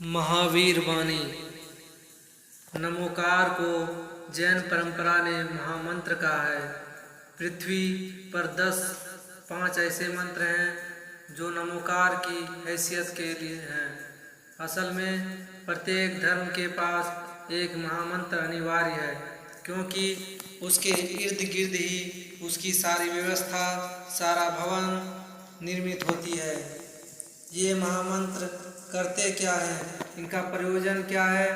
महावीर वाणी। नमोकार को जैन परंपरा ने महामंत्र कहा है। पृथ्वी पर 5 ऐसे मंत्र हैं जो नमोकार की हैसियत के लिए हैं। असल में प्रत्येक धर्म के पास एक महामंत्र अनिवार्य है, क्योंकि उसके इर्द गिर्द ही उसकी सारी व्यवस्था, सारा भवन निर्मित होती है। ये महामंत्र करते क्या हैं, इनका प्रयोजन क्या है,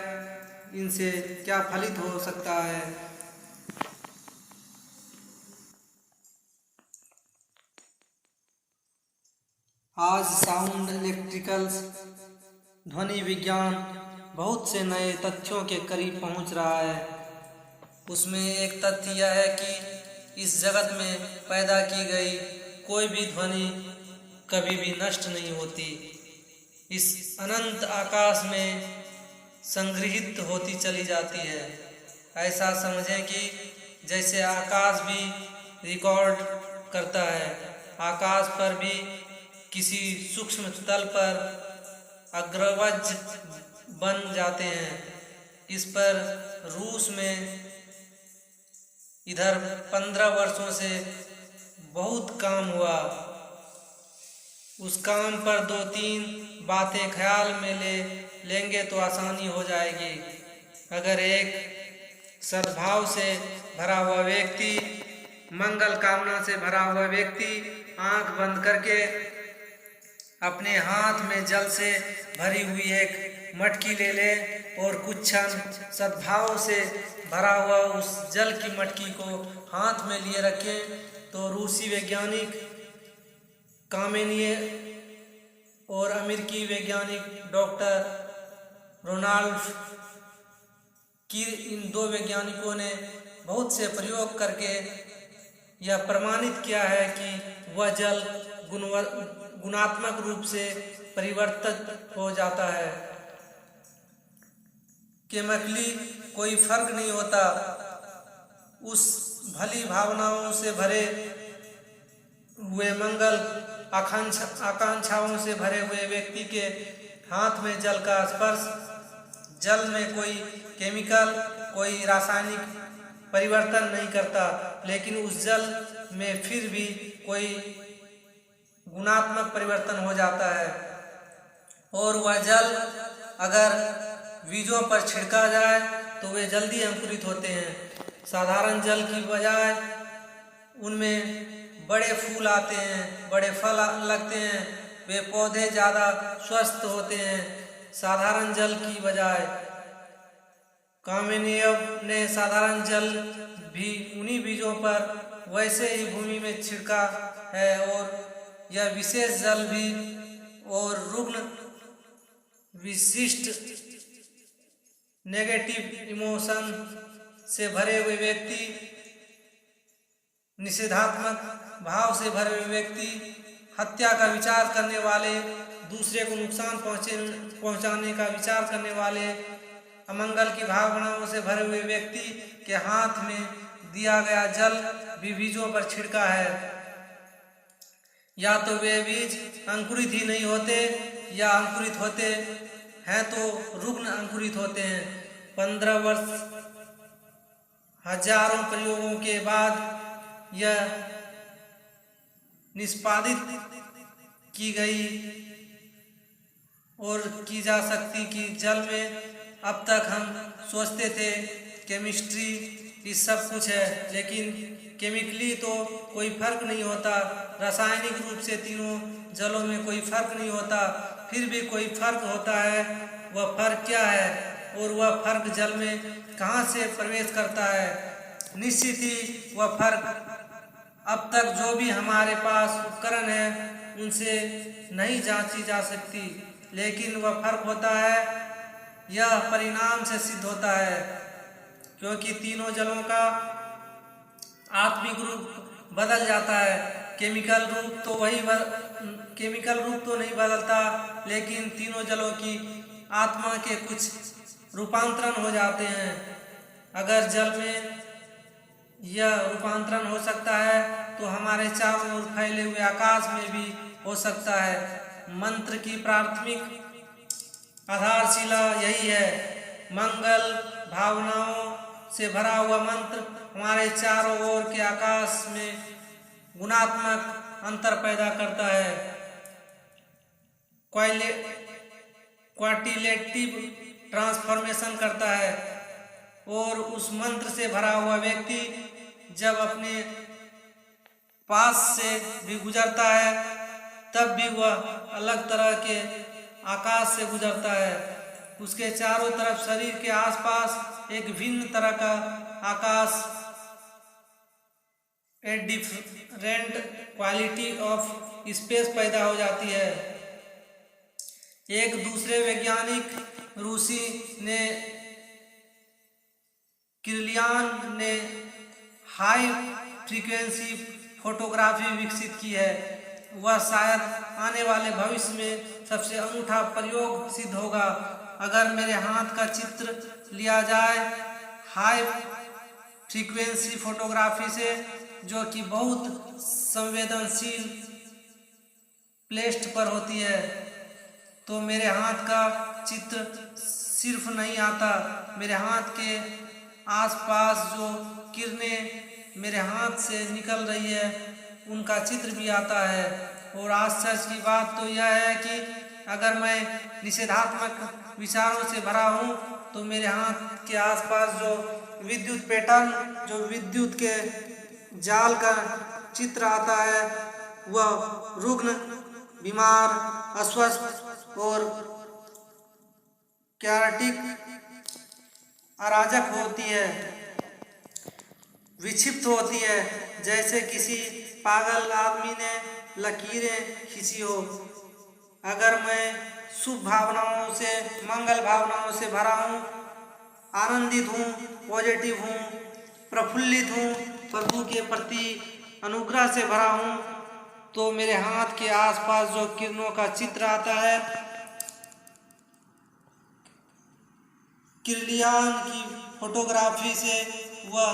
इनसे क्या फलित हो सकता है। आज साउंड इलेक्ट्रिकल्स ध्वनि विज्ञान बहुत से नए तथ्यों के करीब पहुंच रहा है। उसमें एक तथ्य यह है कि इस जगत में पैदा की गई कोई भी ध्वनि कभी भी नष्ट नहीं होती। इस अनंत आकाश में संग्रहित होती चली जाती है। ऐसा समझें कि जैसे आकाश भी रिकॉर्ड करता है। आकाश पर भी किसी सूक्ष्म तल पर अग्रवज बन जाते हैं। इस पर रूस में इधर 15 वर्षों से बहुत काम हुआ। उस काम पर 2-3 बातें ख्याल में लेंगे तो आसानी हो जाएगी। अगर एक सद्भाव से भरा हुआ व्यक्ति, मंगल कामना से भरा हुआ व्यक्ति आंख बंद करके अपने हाथ में जल से भरी हुई एक मटकी ले ले और कुछ क्षण सद्भाव से भरा हुआ उस जल की मटकी को हाथ में लिए रखे, तो रूसी वैज्ञानिक कामेनिय और अमेरिकी वैज्ञानिक डॉक्टर रोनाल्ड की, इन 2 वैज्ञानिकों ने बहुत से प्रयोग करके यह प्रमाणित किया है कि वह जल गुणात्मक रूप से परिवर्तित हो जाता है। केमिकली कोई फर्क नहीं होता। उस भली भावनाओं से भरे हुए, मंगल आकांक्षाओं से भरे हुए व्यक्ति के हाथ में जल का स्पर्श, जल में कोई केमिकल, कोई रासायनिक परिवर्तन नहीं करता, लेकिन उस जल में फिर भी कोई गुणात्मक परिवर्तन हो जाता है। और वह जल अगर बीजों पर छिड़का जाए तो वे जल्दी अंकुरित होते हैं। साधारण जल की बजाय उनमें बड़े फूल आते हैं, बड़े फल लगते हैं, वे पौधे ज़्यादा स्वस्थ होते हैं साधारण जल की बजाय। कामेनियव ने साधारण जल भी उन्हीं बीजों पर वैसे ही भूमि में छिड़का है, और यह विशेष जल भी और रुग्ण विशिष्ट नेगेटिव इमोशन से भरे हुए व्यक्ति, निषेधात्मक भाव से भरे हुए व्यक्ति, हत्या का विचार करने वाले, दूसरे को नुकसान पहुंचाने का विचार करने वाले, अमंगल की भावनाओं से भरे हुए व्यक्ति के हाथ में दिया गया जल भी बीजों पर छिड़का है। या तो वे बीज अंकुरित ही नहीं होते, या अंकुरित होते हैं तो रुग्ण अंकुरित होते हैं। 15 वर्ष, हजारों प्रयोगों के बाद यह निष्पादित की गई और की जा सकती कि जल में अब तक हम सोचते थे केमिस्ट्री ये सब कुछ है, लेकिन केमिकली तो कोई फर्क नहीं होता। रासायनिक रूप से तीनों जलों में कोई फर्क नहीं होता, फिर भी कोई फर्क होता है। वह फर्क क्या है और वह फर्क जल में कहाँ से प्रवेश करता है? निश्चित ही वह फर्क अब तक जो भी हमारे पास उपकरण है उनसे नहीं जांची जा सकती, लेकिन वह फर्क होता है, यह परिणाम से सिद्ध होता है, क्योंकि तीनों जलों का आत्मिक रूप बदल जाता है। केमिकल रूप तो नहीं बदलता, लेकिन तीनों जलों की आत्मा के कुछ रूपांतरण हो जाते हैं। अगर जल में यह रूपांतरण हो सकता है तो हमारे चारों ओर फैले हुए आकाश में भी हो सकता है। मंत्र की प्राथमिक आधारशिला यही है। मंगल भावनाओं से भरा हुआ मंत्र हमारे चारों ओर के आकाश में गुणात्मक अंतर पैदा करता है। क्वालिटेटिव ट्रांसफॉर्मेशन करता है। और उस मंत्र से भरा हुआ व्यक्ति जब अपने पास से भी गुजरता है तब भी वह अलग तरह के आकाश से गुजरता है। उसके चारों तरफ शरीर के आसपास एक भिन्न तरह का आकाश, a different quality of space पैदा हो जाती है। एक दूसरे वैज्ञानिक रूसी ने किर्लियन ने हाई फ्रीक्वेंसी फोटोग्राफी विकसित की है। वह शायद आने वाले भविष्य में सबसे अनूठा प्रयोग सिद्ध होगा। अगर मेरे हाथ का चित्र लिया जाए हाई फ्रीक्वेंसी फोटोग्राफी से, जो कि बहुत संवेदनशील प्लेट पर होती है, तो मेरे हाथ का चित्र सिर्फ नहीं आता, मेरे हाथ के आसपास जो किरणें मेरे हाथ से निकल रही है उनका चित्र भी आता है। और आश्चर्य की बात तो यह है कि अगर मैं निषेधात्मक विचारों से भरा हूँ तो मेरे हाथ के आसपास जो विद्युत पैटर्न, जो विद्युत के जाल का चित्र आता है, वह रुग्ण, बीमार, अस्वस्थ और क्यारटिक अराजक होती है, विक्षिप्त होती है, जैसे किसी पागल आदमी ने लकीरें खींची हो। अगर मैं शुभ भावनाओं से, मंगल भावनाओं से भरा हूँ, आनंदित हूँ, पॉजिटिव हूँ, प्रफुल्लित हूँ, प्रभु के प्रति अनुग्रह से भरा हूँ, तो मेरे हाथ के आसपास जो किरणों का चित्र आता है, किर्लियन की फोटोग्राफी से वह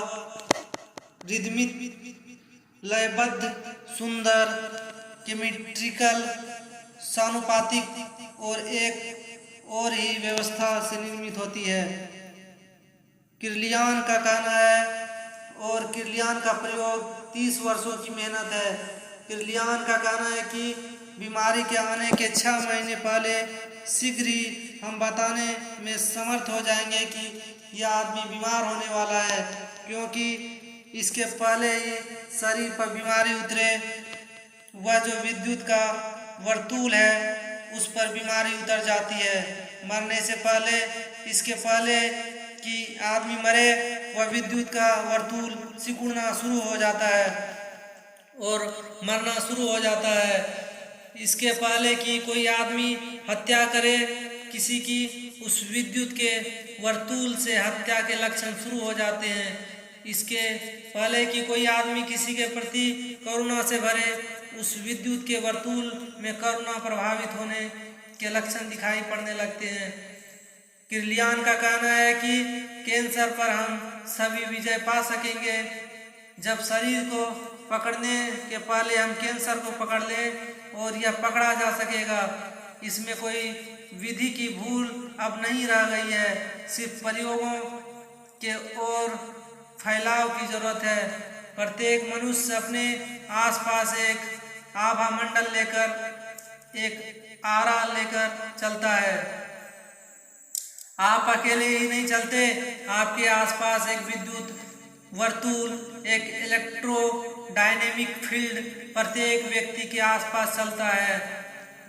रिदमिक, लयबद्ध, सुंदर, केमिट्रिकल, समानुपातिक और एक और ही व्यवस्था से निर्मित होती है। किर्लियन का कहना है, और किर्लियन का प्रयोग 30 वर्षों की मेहनत है। किर्लियन का कहना है कि बीमारी के आने के 6 महीने पहले शीघ्र ही हम बताने में समर्थ हो जाएंगे कि यह आदमी बीमार होने वाला है, क्योंकि इसके पहले ही शरीर पर बीमारी उतरे, वह जो विद्युत का वर्तुल है उस पर बीमारी उतर जाती है। मरने से पहले, इसके पहले कि आदमी मरे, वह विद्युत का वर्तुल सिकुड़ना शुरू हो जाता है और मरना शुरू हो जाता है। इसके पहले कि कोई आदमी हत्या करे किसी की, उस विद्युत के वर्तुल से हत्या के लक्षण शुरू हो जाते हैं। इसके पहले कि कोई आदमी किसी के प्रति करुणा से भरे, उस विद्युत के वर्तुल में करुणा प्रभावित होने के लक्षण दिखाई पड़ने लगते हैं। किर्लियन का कहना है कि कैंसर पर हम सभी विजय पा सकेंगे जब शरीर को पकड़ने के पहले हम कैंसर को पकड़ लें, और यह पकड़ा जा सकेगा। इसमें कोई विधि की भूल अब नहीं रह गई है, सिर्फ प्रयोगों के और फैलाव की जरूरत है। प्रत्येक मनुष्य अपने आसपास एक आभा मंडल लेकर, एक आरा लेकर चलता है। आप अकेले ही नहीं चलते, आपके आसपास एक विद्युत वर्तुल, एक इलेक्ट्रोडायनेमिक फील्ड प्रत्येक व्यक्ति के आसपास चलता है।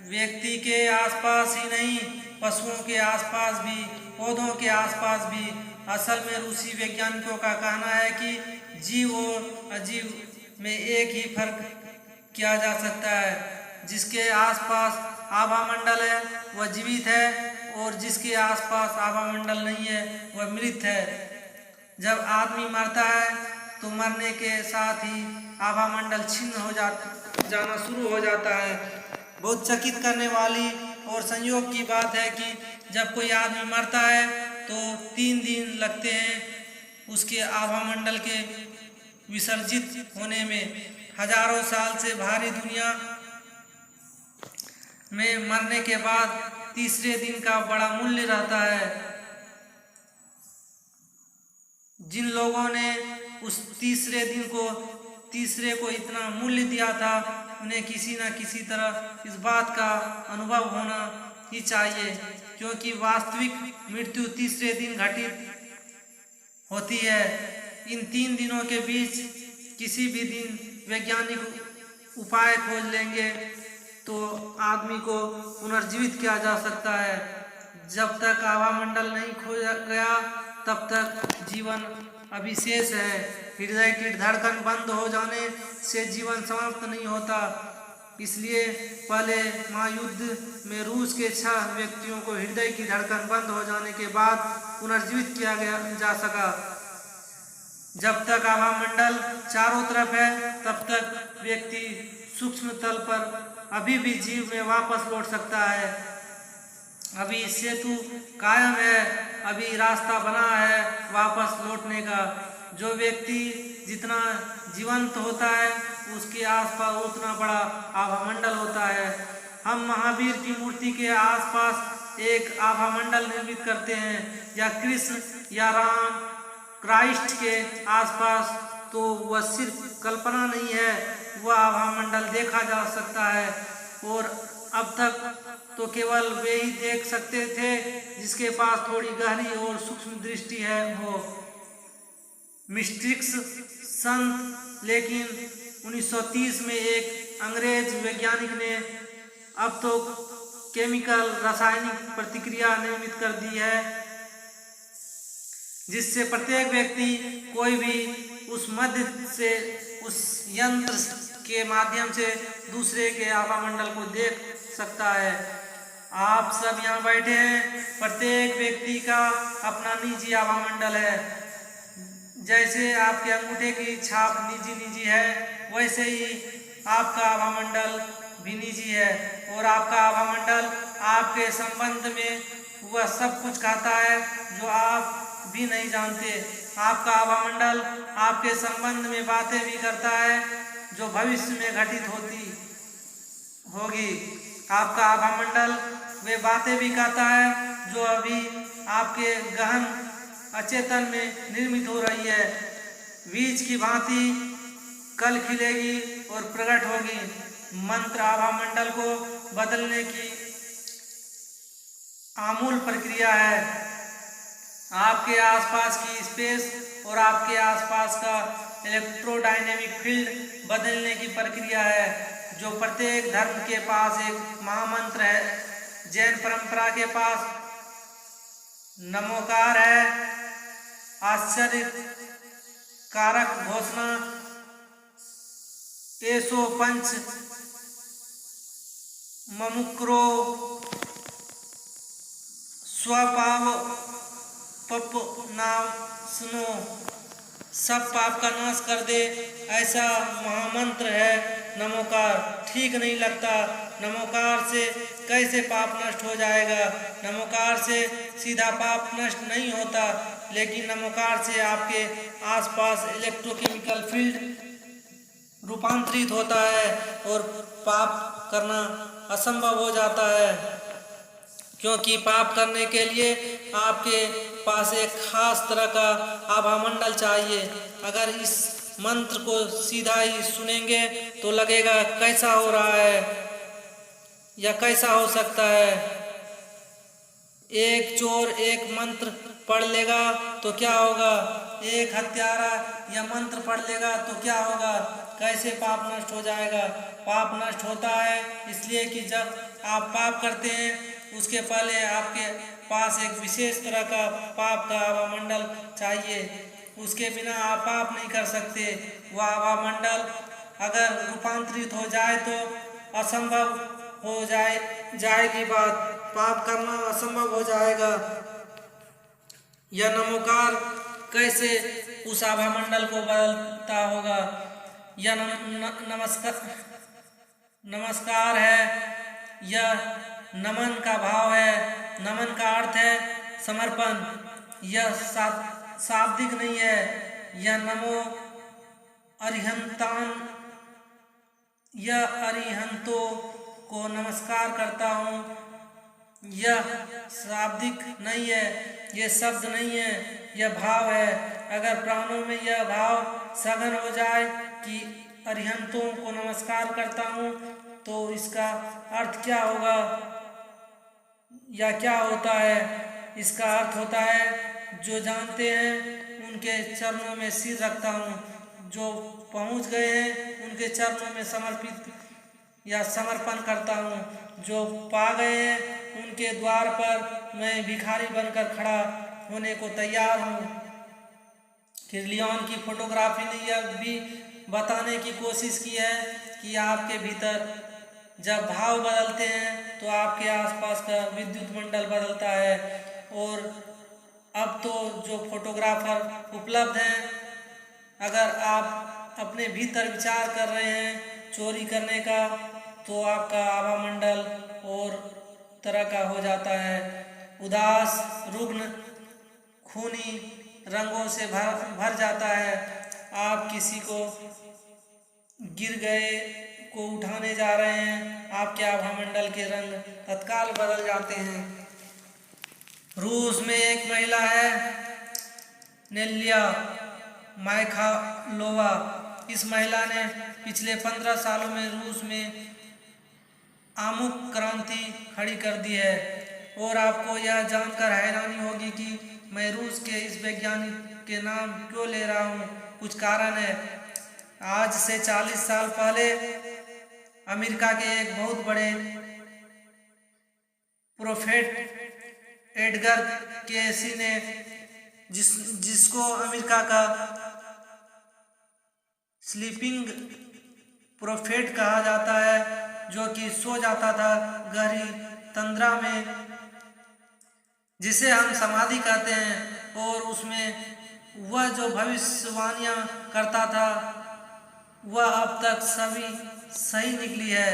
व्यक्ति के आसपास ही नहीं, पशुओं के आसपास भी, पौधों के आसपास भी। असल में रूसी वैज्ञानिकों का कहना है कि जीव और अजीव में एक ही फर्क किया जा सकता है। जिसके आसपास आभा मंडल है वह जीवित है, और जिसके आसपास आभा मंडल नहीं है वह मृत है। जब आदमी मरता है तो मरने के साथ ही आभा मंडल छिन्न हो जाना शुरू हो जाता है। बहुत चकित करने वाली और संयोग की बात है कि जब कोई आदमी मरता है तो 3 दिन लगते हैं उसके आभा मंडल के विसर्जित होने में। हजारों साल से भारी दुनिया में मरने के बाद तीसरे दिन का बड़ा मूल्य रहता है। जिन लोगों ने उस तीसरे को इतना मूल्य दिया था, उन्हें किसी न किसी तरह इस बात का अनुभव होना ही चाहिए, क्योंकि वास्तविक मृत्यु तीसरे दिन घटित होती है। इन 3 दिनों के बीच किसी भी दिन वैज्ञानिक उपाय खोज लेंगे तो आदमी को पुनर्जीवित किया जा सकता है। जब तक आभामंडल नहीं खोजा गया तब तक जीवन अभिशेष है। हृदय की धड़कन बंद हो जाने से जीवन समाप्त नहीं होता। इसलिए पहले महायुद्ध में रूस के 6 व्यक्तियों को हृदय की धड़कन बंद हो जाने के बाद पुनर्जीवित किया जा सका। जब तक आभामंडल चारों तरफ है तब तक व्यक्ति सूक्ष्म तल पर अभी भी जीव में वापस लौट सकता है। अभी सेतु कायम है, अभी रास्ता बना है वापस लौटने का। जो व्यक्ति जितना जीवंत होता है उसके आसपास उतना बड़ा आभामंडल होता है। हम महावीर की मूर्ति के आसपास एक आभामंडल निर्मित करते हैं, या कृष्ण या राम क्राइस्ट के आसपास, तो वह सिर्फ कल्पना नहीं है, वह आभामंडल देखा जा सकता है। और अब तक तो केवल वे ही देख सकते थे जिसके पास थोड़ी गहरी और सूक्ष्म दृष्टि है वो मिस्टिक्स संत। लेकिन 1930 में एक अंग्रेज वैज्ञानिक ने अब तो केमिकल रासायनिक प्रतिक्रिया निर्मित कर दी है, जिससे प्रत्येक व्यक्ति कोई भी उस मध्य से, उस यंत्र के माध्यम से दूसरे के आभामंडल को देख सकता है। आप सब यहाँ बैठे हैं, प्रत्येक व्यक्ति का अपना निजी आभामंडल है। जैसे आपके अंगूठे की छाप निजी है, वैसे ही आपका आभामंडल भी निजी है। और आपका आभामंडल आपके संबंध में वह सब कुछ कहता है जो आप भी नहीं जानते। आपका आभामंडल आपके संबंध में बातें भी करता है जो भविष्य में घटित होगी। आपका आभामंडल वे बातें भी कहता है जो अभी आपके गहन अचेतन में निर्मित हो रही है। बीज की भांति कल खिलेगी और प्रकट होगी। मंत्र आभामंडल को बदलने की आमूल प्रक्रिया है। आपके आसपास की स्पेस और आपके आसपास का इलेक्ट्रोडायनेमिक फील्ड बदलने की प्रक्रिया है, जो प्रत्येक धर्म के पास एक महामंत्र है। जैन परंपरा के पास नमोकार है, आश्चर्य कारक घोषणा, एसो पंच ममुक्रो स्वपाव पप नाम सुनो, सब पाप का नाश कर दे, ऐसा महामंत्र है नमोकार। ठीक नहीं लगता, नमोकार से कैसे पाप नष्ट हो जाएगा? नमोकार से सीधा पाप नष्ट नहीं होता, लेकिन नमोकार से आपके आसपास इलेक्ट्रोकेमिकल फील्ड रूपांतरित होता है और पाप करना असंभव हो जाता है। क्योंकि पाप करने के लिए आपके पास एक खास तरह का आभामंडल चाहिए। अगर इस मंत्र को सीधा ही सुनेंगे तो लगेगा कैसा हो रहा है या कैसा हो सकता है। एक चोर एक मंत्र पढ़ लेगा तो क्या होगा? एक हत्यारा यह मंत्र पढ़ लेगा तो क्या होगा? कैसे पाप नष्ट हो जाएगा? पाप नष्ट होता है इसलिए कि जब आप पाप करते हैं उसके पहले आपके पास एक विशेष तरह का पाप का आभामंडल चाहिए। उसके बिना आप पाप नहीं कर सकते। वह आभामंडल अगर रूपांतरित हो जाए तो असंभव हो जाएगी बात, पाप करना असंभव हो जाएगा। यह नमोकार कैसे उस आभामंडल को बदलता होगा? यह नमस्कार है, यह नमन का भाव है। नमन का अर्थ है समर्पण। यह शाब्दिक नहीं है। यह नमो अरिहंतान, यह अरिहंतों को नमस्कार करता हूँ। यह शाब्दिक नहीं है, ये शब्द नहीं है, यह भाव है। अगर प्राणों में यह भाव सघन हो जाए कि अरिहंतों को नमस्कार करता हूँ, तो इसका अर्थ क्या होगा या क्या होता है? इसका अर्थ होता है जो जानते हैं उनके चरणों में सिर रखता हूँ, जो पहुँच गए हैं उनके चरणों में समर्पित या समर्पण करता हूँ, जो पा गए हैं उनके द्वार पर मैं भिखारी बनकर खड़ा होने को तैयार हूँ। किरलियन की फोटोग्राफी ने यह भी बताने की कोशिश की है कि आपके भीतर जब भाव बदलते हैं तो आपके आसपास का विद्युत मंडल बदलता है। और अब तो जो फोटोग्राफर उपलब्ध हैं, अगर आप अपने भीतर विचार कर रहे हैं चोरी करने का, तो आपका आभा मंडल और तरह का हो जाता है। उदास, रुग्ण, खूनी रंगों से भर जाता है। आप किसी को गिर गए को उठाने जा रहे हैं, आपके आभा मंडल के रंग तत्काल बदल जाते हैं। रूस में एक महिला है, नेल्या माइखालोवा। इस महिला ने पिछले 15 सालों में रूस में आमुख क्रांति खड़ी कर दी है। और आपको यह जानकर हैरानी होगी कि मैं रूस के इस वैज्ञानिक के नाम क्यों ले रहा हूँ। कुछ कारण है। आज से 40 साल पहले अमेरिका के एक बहुत बड़े प्रोफेट एडगर केसी ने, जिसको अमेरिका का स्लीपिंग प्रोफेट कहा जाता है, जो कि सो जाता था गहरी तंद्रा में, जिसे हम समाधि कहते हैं। और उसमें वह जो भविष्यवाणियां करता था वह अब तक सभी सही निकली है।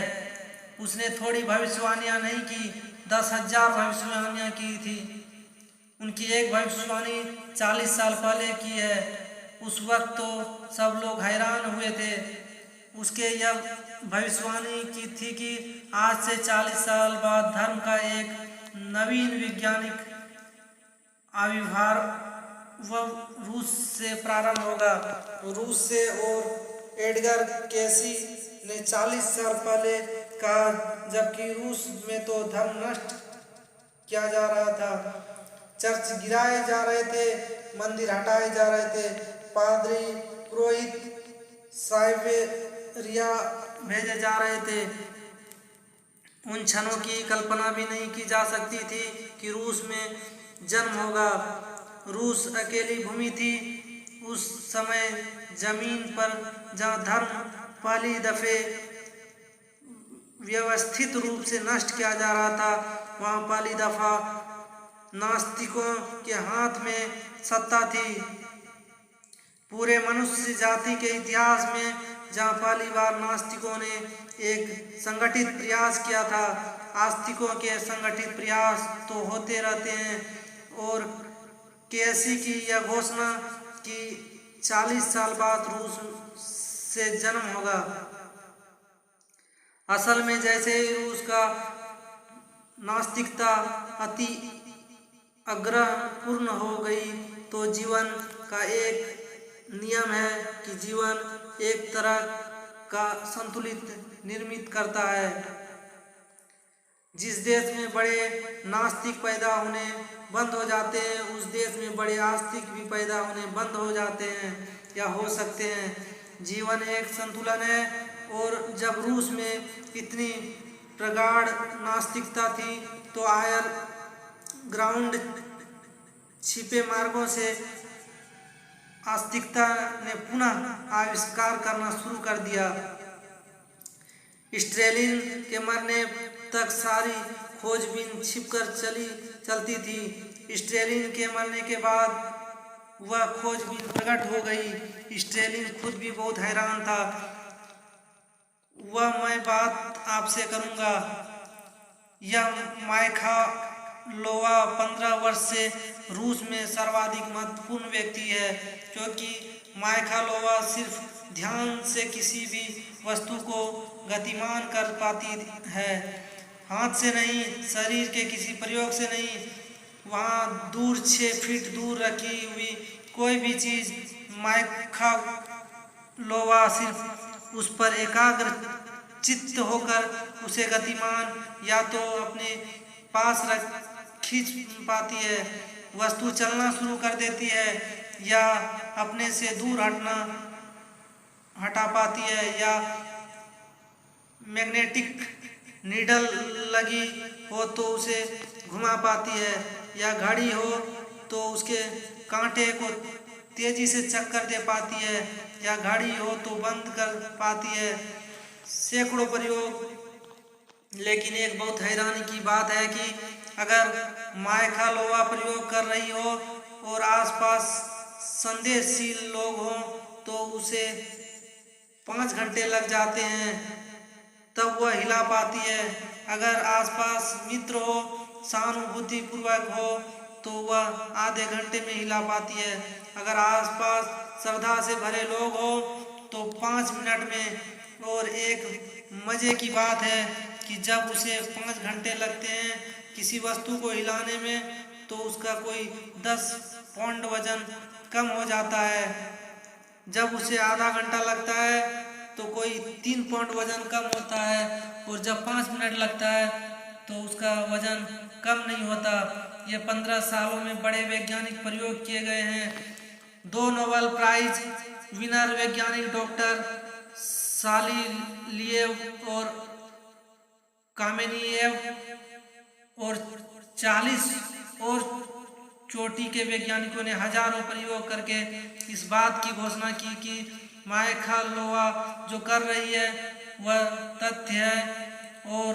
उसने थोड़ी भविष्यवाणियां नहीं की, 10,000 भविष्यवाणियां की थी। उनकी एक भविष्यवाणी 40 साल पहले की है। उस वक्त तो सब लोग हैरान हुए थे। उसके यह भविष्यवाणी की थी कि आज से 40 साल बाद धर्म का एक नवीन वैज्ञानिक आविर्भाव रूस से प्रारंभ होगा। रूस से। और एडगर केसी ने 40 साल पहले कहा, जबकि रूस में तो धर्म नष्ट किया जा रहा था, चर्च गिराए जा रहे थे, मंदिर हटाए जा रहे थे, पादरी पुरोहित साइबेरिया भेजे जा रहे थे। उन क्षणों की कल्पना भी नहीं की जा सकती थी कि रूस में जन्म होगा। रूस अकेली भूमि थी उस समय जमीन पर जहाँ धर्म पहली दफे व्यवस्थित रूप से नष्ट किया जा रहा था। वहाँ पहली दफा नास्तिकों के हाथ में सत्ता थी। पूरे मनुष्य जाति के इतिहास में जहाँ पहली बार नास्तिकों ने एक संगठित प्रयास किया था। आस्तिकों के संगठित प्रयास तो होते रहते हैं। और केसी की यह घोषणा कि 40 साल बाद रूस से जन्म होगा। असल में जैसे ही रूस का नास्तिकता अति आग्रह पूर्ण हो गई, तो जीवन का एक नियम है कि जीवन एक तरह का संतुलित निर्मित करता है। जिस देश में बड़े नास्तिक पैदा होने बंद हो जाते हैं, उस देश में बड़े आस्तिक भी पैदा होने बंद हो जाते हैं या हो सकते हैं। जीवन एक संतुलन है। और जब रूस में इतनी प्रगाढ़ नास्तिकता थी, तो आयर ग्राउंड छिपे मार्गों से आस्तिकता ने पुनः आविष्कार करना शुरू कर दिया। स्टेलिन के मरने तक सारी खोजबीन छिपकर चलती थी। स्टेलिन के मरने के बाद वह खोजबीन प्रकट हो गई। स्टेलिन खुद भी बहुत हैरान था। वह मैं बात आपसे करूंगा। यह माइखालोवा 15 वर्ष से रूस में सर्वाधिक महत्वपूर्ण व्यक्ति है, क्योंकि माइखालोवा सिर्फ ध्यान से किसी भी वस्तु को गतिमान कर पाती है। हाथ से नहीं, शरीर के किसी प्रयोग से नहीं, वहाँ दूर 6 फीट दूर रखी हुई कोई भी चीज़ माइखा लोवा सिर्फ उस पर एकाग्र चित्त होकर उसे गतिमान या तो अपने पास रख खींच पाती है, वस्तु चलना शुरू कर देती है, या अपने से दूर हटा पाती है, या मैग्नेटिक नीडल लगी हो तो उसे घुमा पाती है, या घड़ी हो तो उसके कांटे को तेजी से चक्कर दे पाती है, या घड़ी हो तो बंद कर पाती है। सैकड़ों प्रयोग। लेकिन एक बहुत हैरानी की बात है कि अगर माइखा लोवा प्रयोग कर रही हो और आसपास संदेशशील लोग हों तो उसे 5 घंटे लग जाते हैं, तब वह हिला पाती है। अगर आसपास मित्र हो, सहानुभूति पूर्वक हो, तो वह आधे घंटे में हिला पाती है। अगर आसपास श्रद्धा से भरे लोग हो तो 5 मिनट में। और एक मजे की बात है कि जब उसे 5 घंटे लगते हैं किसी वस्तु को हिलाने में, तो उसका कोई 10 पाउंड वजन कम हो जाता है। जब उसे आधा घंटा लगता है तो कोई 3 पाउंड वजन कम होता है, और जब 5 मिनट लगता है तो उसका वजन कम नहीं होता। ये 15 सालों में बड़े वैज्ञानिक प्रयोग किए गए हैं। 2 नोबेल प्राइज विनर वैज्ञानिक डॉक्टर सालिलिएव और कामेनिएव और 40 और चोटी के वैज्ञानिकों ने हजारों प्रयोग करके इस बात की घोषणा की कि माइखा लोवा जो कर रही है वह तथ्य है। और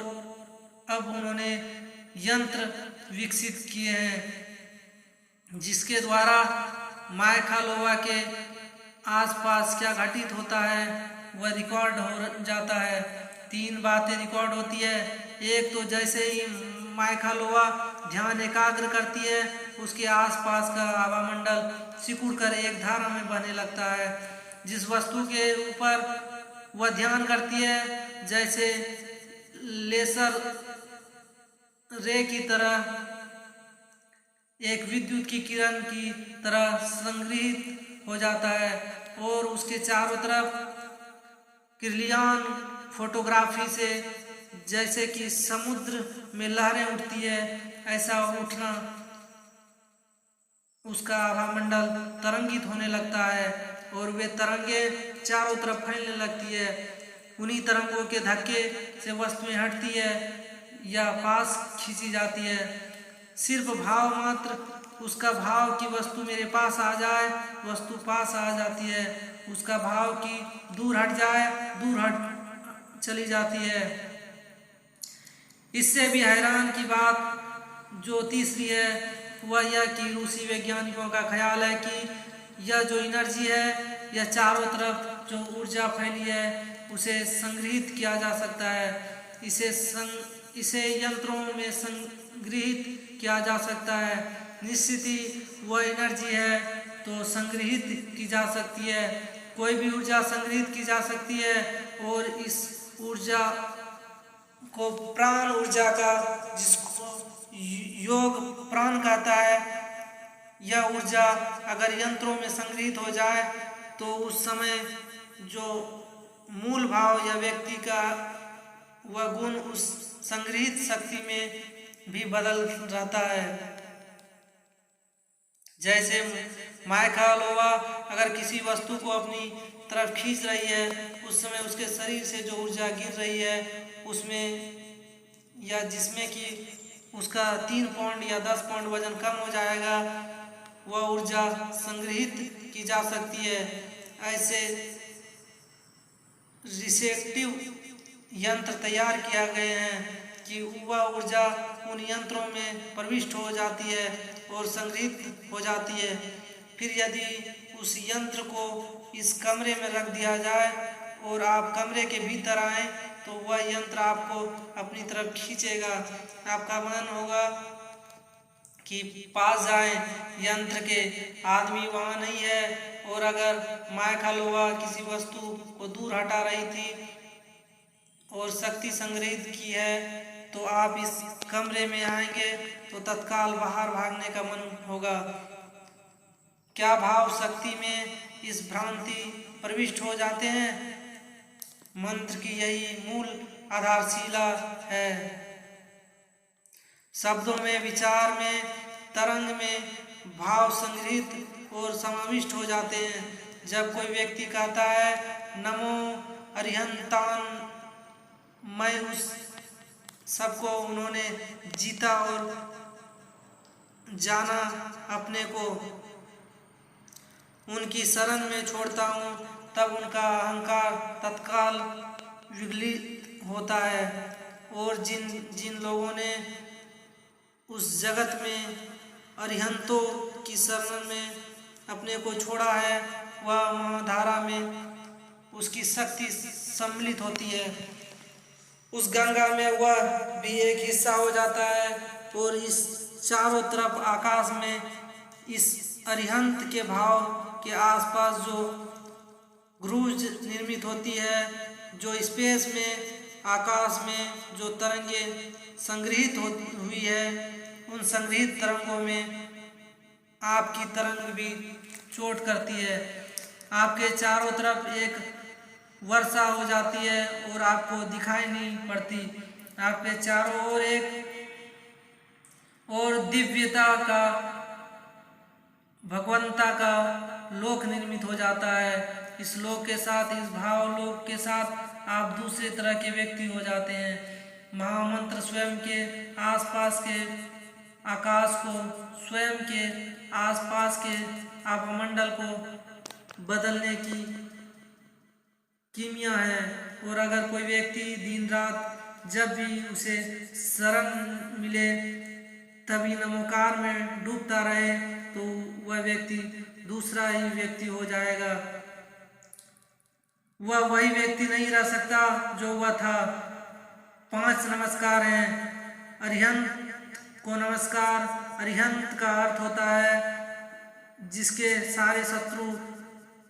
अब उन्होंने यंत्र विकसित किए हैं जिसके द्वारा माइखा लोवा के आसपास क्या घटित होता है वह रिकॉर्ड हो जाता है। 3 बातें रिकॉर्ड होती है। एक तो जैसे ही माइखा लोवा ध्यान एकाग्र करती है, उसके आसपास का आवामंडल सिकुड़ कर एक धारा में बहने लगता है। जिस वस्तु के ऊपर वह ध्यान करती है, जैसे लेसर रे की तरह, एक विद्युत की किरण की तरह संग्रहित हो जाता है, और उसके चारों तरफ किर्लियन फोटोग्राफी से जैसे कि समुद्र में लहरें उठती है, ऐसा उठना उसका आभामंडल तरंगित होने लगता है, और वे तरंगे चारों तरफ फैलने लगती है। उन्हीं तरंगों के धक्के से वस्तुएं हटती है या पास खींची जाती है। सिर्फ भाव मात्र, उसका भाव कि वस्तु मेरे पास आ जाए, वस्तु पास आ जाती है। उसका भाव कि दूर हट जाए, दूर हट चली जाती है। इससे भी हैरान की बात जो तीसरी है वह यह कि रूसी वैज्ञानिकों का ख्याल है कि यह जो एनर्जी है, यह चारों तरफ जो ऊर्जा फैली है उसे संग्रहित किया जा सकता है। इसे यंत्रों में संग्रहित किया जा सकता है। निश्चित ही वह एनर्जी है तो संग्रहित की जा सकती है। कोई भी ऊर्जा संग्रहित की जा सकती है, और इस ऊर्जा को प्राण ऊर्जा का, जिसको योग प्राण कहता है, यह ऊर्जा अगर यंत्रों में संग्रहित हो जाए तो उस समय जो मूल भाव या व्यक्ति का वह गुण उस संग्रहित शक्ति में भी बदल जाता है। जैसे माइखा लोवा अगर किसी वस्तु को अपनी तरफ खींच रही है, उस समय उसके शरीर से जो ऊर्जा गिर रही है उसमें, या जिसमें कि उसका 3 पाउंड या 10 पाउंड वजन कम हो जाएगा, वह ऊर्जा संग्रहित की जा सकती है। ऐसे रिसेप्टिव यंत्र तैयार किया गए हैं कि वह ऊर्जा उन यंत्रों में प्रविष्ट हो जाती है और संग्रहित हो जाती है। फिर यदि उस यंत्र को इस कमरे में रख दिया जाए और आप कमरे के भीतर आए तो वह यंत्र आपको अपनी तरफ खींचेगा। आपका मन होगा कि पास जाए यंत्र के, आदमी वहाँ नहीं है। और अगर माइखा लोवा किसी वस्तु को दूर हटा रही थी और शक्ति संग्रहित की है तो आप इस कमरे में आएंगे तो तत्काल बाहर भागने का मन होगा। क्या भाव शक्ति में इस भ्रांति प्रविष्ट हो जाते हैं? मंत्र की यही मूल आधारशिला है। शब्दों में, विचार में, तरंग में भाव संग्रहित और समाविष्ट हो जाते हैं। जब कोई व्यक्ति कहता है नमो अरिहंतान, मैं उस सबको उन्होंने जीता और जाना अपने को उनकी शरण में छोड़ता हूँ, तब उनका अहंकार तत्काल विगलित होता है। और जिन जिन लोगों ने उस जगत में अरिहंतों की शरण में अपने को छोड़ा है, वह महाधारा में उसकी शक्ति सम्मिलित होती है। उस गंगा में वह भी एक हिस्सा हो जाता है और इस चारों तरफ आकाश में इस अरिहंत के भाव के आसपास जो ग्रूज निर्मित होती है, जो स्पेस में, आकाश में जो तरंगें संग्रहित हुई है, उन संग्रहित तरंगों में आपकी तरंग भी चोट करती है। आपके चारों तरफ एक वर्षा हो जाती है और आपको दिखाई नहीं पड़ती। आपके चारों ओर एक और दिव्यता का, भगवंता का लोक निर्मित हो जाता है। इस लोक के साथ, इस भाव लोक के साथ आप दूसरे तरह के व्यक्ति हो जाते हैं। महामंत्र स्वयं के आसपास के आकाश को, स्वयं के आसपास के आभमंडल को बदलने की कीमिया है। और अगर कोई व्यक्ति दिन रात जब भी उसे शरण मिले तभी नमोकार में डूबता रहे, तो वह व्यक्ति दूसरा ही व्यक्ति हो जाएगा। वह वही व्यक्ति नहीं रह सकता जो वह था। 5 नमस्कार हैं। अरिहंत को नमस्कार। अरिहंत का अर्थ होता है जिसके सारे शत्रु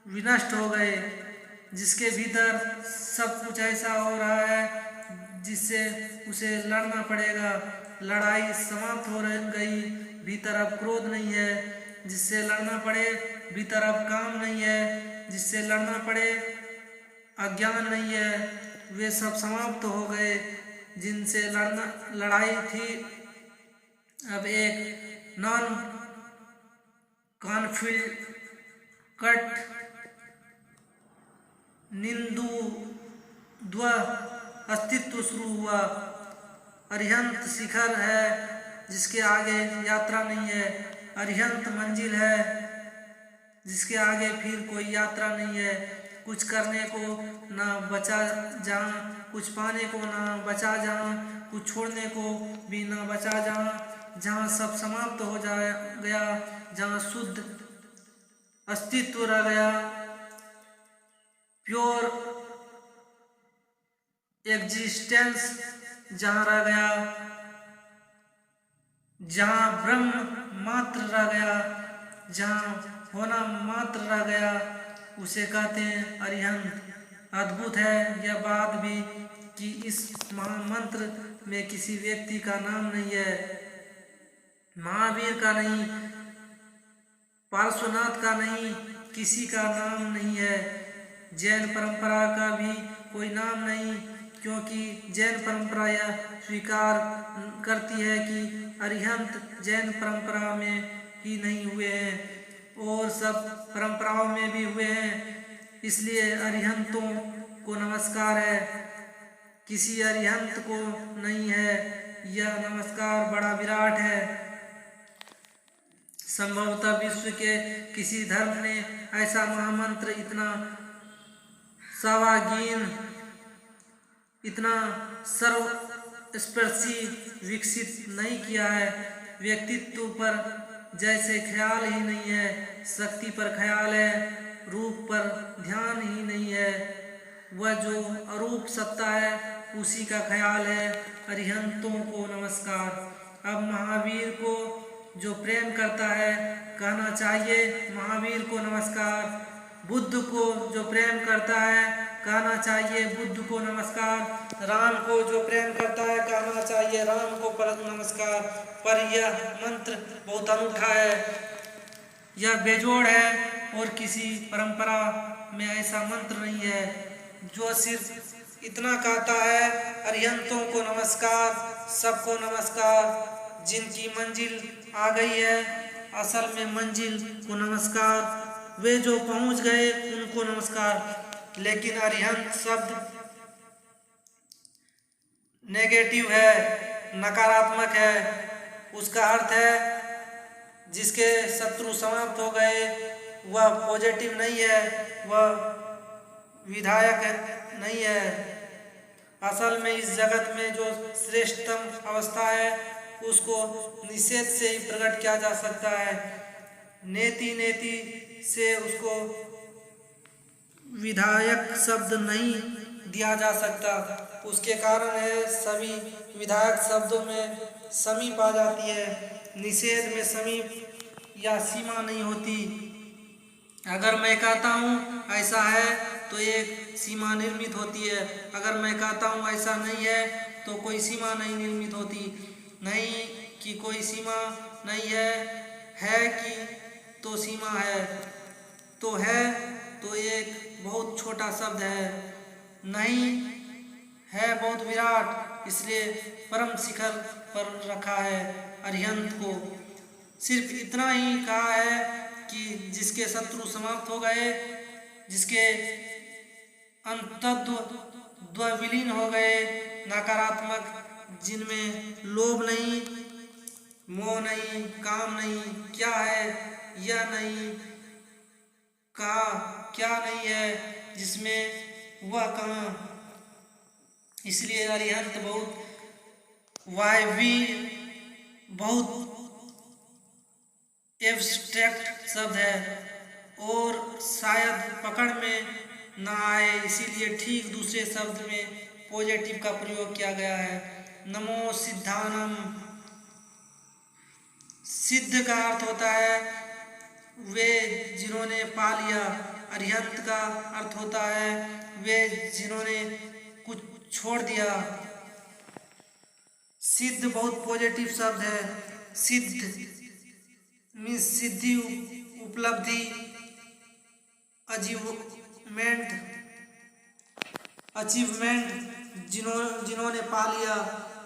विनष्ट हो गए, जिसके भीतर सब कुछ ऐसा हो रहा है जिससे उसे लड़ना पड़ेगा। लड़ाई समाप्त हो गई, भीतर अब क्रोध नहीं है, जिससे लड़ना पड़े। भीतर अब काम नहीं है, जिससे लड़ना पड़े। अज्ञान नहीं है, वे सब समाप्त हो गए जिनसे लड़ाई थी। अब एक नॉन कॉन्फ्लिक्ट निंदु द्व अस्तित्व शुरू हुआ। अरिहंत शिखर है जिसके आगे यात्रा नहीं है। अरिहंत मंजिल है जिसके आगे फिर कोई यात्रा नहीं है। कुछ करने को ना बचा जहाँ, कुछ पाने को ना बचा जहाँ, कुछ छोड़ने को भी ना बचा जहाँ सब समाप्त हो गया, जहाँ शुद्ध अस्तित्व रह गया, प्योर एग्जिस्टेंस जहाँ रह गया, जहाँ ब्रह्म मात्र रह गया, जहाँ होना मात्र रह गया, उसे कहते हैं अरिहंत। अद्भुत है यह बात भी कि इस महामंत्र में किसी व्यक्ति का नाम नहीं है, महावीर का नहीं, पार्श्वनाथ का नहीं, किसी का नाम नहीं है। जैन परंपरा का भी कोई नाम नहीं, क्योंकि जैन परंपरा यह स्वीकार करती है कि अरिहंत जैन परंपरा में ही नहीं हुए हैं और सब परंपराओं में भी हुए हैं, इसलिए अरिहंतों को नमस्कार है, किसी अरिहंत को नहीं है। यह नमस्कार बड़ा विराट है। संभवतः विश्व के किसी धर्म ने ऐसा महामंत्र इतना सावागीन, इतना सर्वस्पर्शी विकसित नहीं किया है। व्यक्तित्व पर जैसे ख्याल ही नहीं है, शक्ति पर ख्याल है, रूप पर ध्यान ही नहीं है, वह जो अरूप सत्ता है उसी का ख्याल है। अरिहंतों को नमस्कार। अब महावीर को जो प्रेम करता है कहना चाहिए महावीर को नमस्कार। बुद्ध को जो प्रेम करता है कहना चाहिए बुद्ध को नमस्कार। राम को जो प्रेम करता है कहना चाहिए राम को नमस्कार। पर यह मंत्र बहुत अनूठा है, यह बेजोड़ है और किसी परंपरा में ऐसा मंत्र नहीं है जो सिर्फ इतना कहता है अरिहंतों को नमस्कार, सबको नमस्कार, जिनकी मंजिल आ गई है असल में मंजिल को नमस्कार, वे जो पहुंच गए उनको नमस्कार। लेकिन अरिहंत शब्द नेगेटिव है, नकारात्मक है। उसका अर्थ है जिसके शत्रु समाप्त हो गए, वह पॉजिटिव नहीं है, वह विधायक नहीं है। असल में इस जगत में जो श्रेष्ठतम अवस्था है उसको निषेध से ही प्रकट किया जा सकता है। नेति नेति से उसको विधायक शब्द नहीं दिया जा सकता। उसके कारण है सभी विधायक शब्दों में समीप आ जाती है, निषेध में समीप या सीमा नहीं होती। अगर मैं कहता हूँ ऐसा है तो एक सीमा निर्मित होती है, अगर मैं कहता हूँ ऐसा नहीं है तो कोई सीमा नहीं निर्मित होती। नहीं कि कोई सीमा नहीं है कि तो सीमा है, तो है तो एक बहुत छोटा शब्द है, नहीं है बहुत विराट, इसलिए परम शिखर पर रखा है। अरिहंत को सिर्फ इतना ही कहा है कि जिसके शत्रु समाप्त हो गए, जिसके अंतत्व विलीन हो गए, नकारात्मक, जिनमें लोभ नहीं, मोह नहीं, काम नहीं, क्या है यह नहीं, कहा क्या नहीं है, जिसमें वह कहाँ। इसलिए अरिहंत बहुत वायवी, बहुत एब्स्ट्रैक्ट शब्द है और शायद पकड़ में ना आए, इसीलिए ठीक दूसरे शब्द में पॉजिटिव का प्रयोग किया गया है। नमो सिद्धानम, सिद्ध का अर्थ होता है वे जिन्होंने पा लिया, अरिहंत का अर्थ होता है वे जिन्होंने कुछ छोड़ दिया। सिद्ध बहुत पॉजिटिव शब्द है। सिद्ध मीन्स सिद्धि, उपलब्धि, अचीवमेंट, जिन्होंने पा लिया।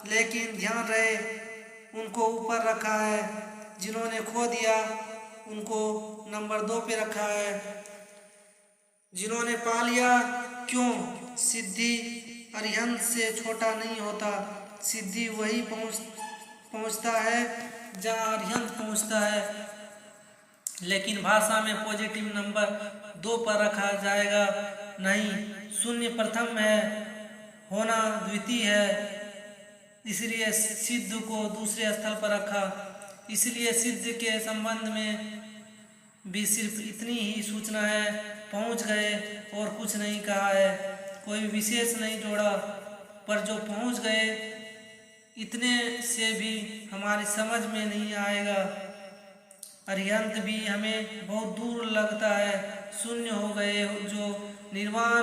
लेकिन ध्यान रहे उनको ऊपर रखा है, जिन्होंने खो दिया उनको नंबर 2 पे रखा है। जिन्होंने पा लिया क्यों? सिद्धि अरिहंत से छोटा नहीं होता, सिद्धि वही पहुंचता है जहाँ अरिहंत पहुंचता है। लेकिन भाषा में पॉजिटिव नंबर 2 पर रखा जाएगा नहीं, शून्य प्रथम है, होना द्वितीय है, इसलिए सिद्ध को दूसरे स्थल पर रखा। इसलिए सिद्ध के संबंध में भी सिर्फ इतनी ही सूचना है, पहुंच गए और कुछ नहीं कहा है, कोई विशेष नहीं जोड़ा। पर जो पहुंच गए इतने से भी हमारी समझ में नहीं आएगा। अरिहंत भी हमें बहुत दूर लगता है, शून्य हो गए जो निर्वाण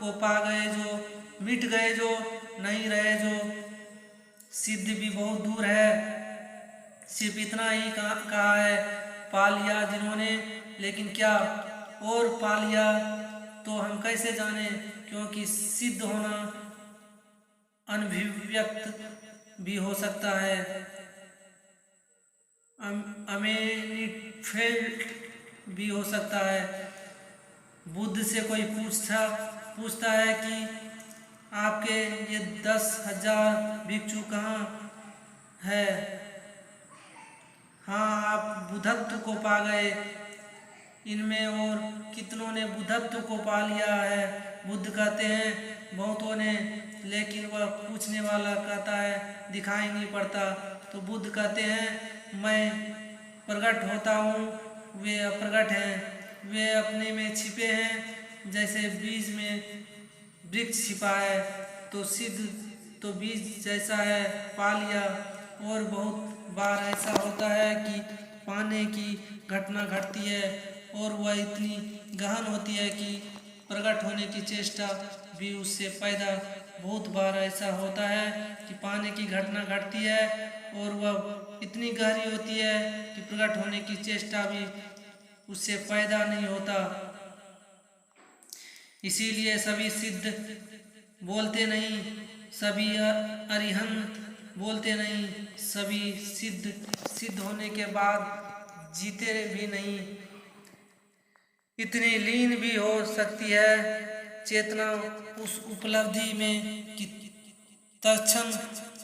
को पा गए, जो मिट गए, जो नहीं रहे, जो सिद्ध भी बहुत दूर है। सिर्फ इतना ही कहा है, पा लिया जिन्होंने, लेकिन क्या और पा लिया तो हम कैसे जाने, क्योंकि सिद्ध होना अनभिव्यक्त भी हो सकता है, अमेनिफेल्ड भी हो सकता है। बुद्ध से कोई पूछता है कि आपके ये 10,000 भिक्षु कहाँ है? हाँ, आप बुद्धत्व को पा गए, इनमें और कितनों ने बुद्धत्व को पा लिया है? बुद्ध कहते हैं बहुतों ने, लेकिन वह पूछने वाला कहता है दिखाई नहीं पड़ता। तो बुद्ध कहते हैं मैं प्रकट होता हूँ, वे अप्रकट हैं, वे अपने में छिपे हैं, जैसे बीज में वृक्ष छिपा है। तो सिद्ध तो बीज जैसा है, पा लिया। और बहुत बार ऐसा होता है कि पाने की घटना घटती है और वह इतनी गहन होती है कि प्रकट होने की चेष्टा भी उससे पैदा बहुत बार ऐसा होता है कि पाने की घटना घटती है और वह इतनी गहरी होती है कि प्रकट होने की चेष्टा भी उससे पैदा नहीं होता। इसीलिए सभी सिद्ध बोलते नहीं, सभी अरिहंत बोलते नहीं, सभी सिद्ध होने के बाद जीते भी नहीं। इतनी लीन भी हो सकती है चेतना उस उपलब्धि में कि तत्क्षण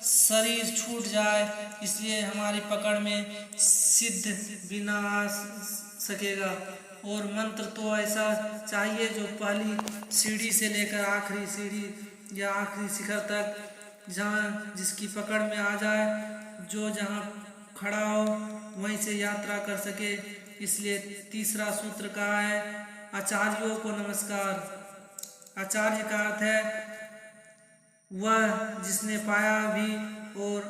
शरीर छूट जाए, इसलिए हमारी पकड़ में सिद्ध भी ना आ सकेगा। और मंत्र तो ऐसा चाहिए जो पहली सीढ़ी से लेकर आखिरी सीढ़ी या आखिरी शिखर तक जहाँ जिसकी पकड़ में आ जाए, जो जहाँ खड़ा हो वहीं से यात्रा कर सके। इसलिए तीसरा सूत्र कहा है, आचार्यों को नमस्कार। आचार्य का अर्थ है वह जिसने पाया भी और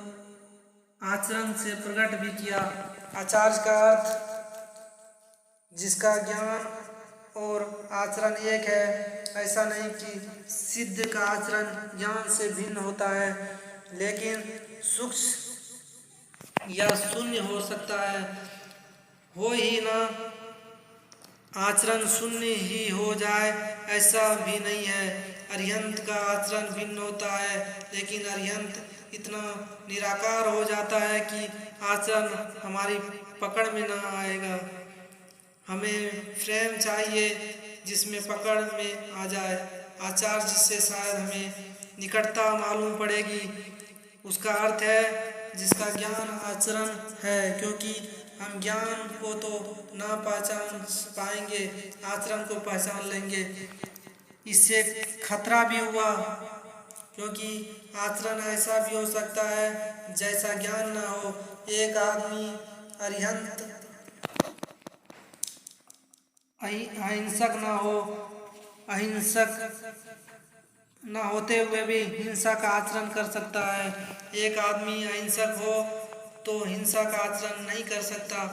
आचरण से प्रकट भी किया। आचार्य का अर्थ जिसका ज्ञान और आचरण एक है। ऐसा नहीं कि सिद्ध का आचरण ज्ञान से भिन्न होता है, लेकिन सूक्ष्म या शून्य हो सकता है, हो ही ना आचरण शून्य ही हो जाए, ऐसा भी नहीं है। अरिहंत का आचरण भिन्न होता है, लेकिन अरिहंत इतना निराकार हो जाता है कि आचरण हमारी पकड़ में ना आएगा। हमें फ्रेम चाहिए जिसमें पकड़ में आ जाए। आचार्य जिससे शायद हमें निकटता मालूम पड़ेगी, उसका अर्थ है जिसका ज्ञान आचरण है, क्योंकि हम ज्ञान को तो ना पहचान पाएंगे, आचरण को पहचान लेंगे। इससे खतरा भी हुआ, क्योंकि आचरण ऐसा भी हो सकता है जैसा ज्ञान ना हो। एक आदमी अरिहंत अहिंसक ना हो, अहिंसक न होते हुए भी हिंसा का आचरण कर सकता है। एक आदमी अहिंसक हो तो हिंसा का आचरण नहीं कर सकता,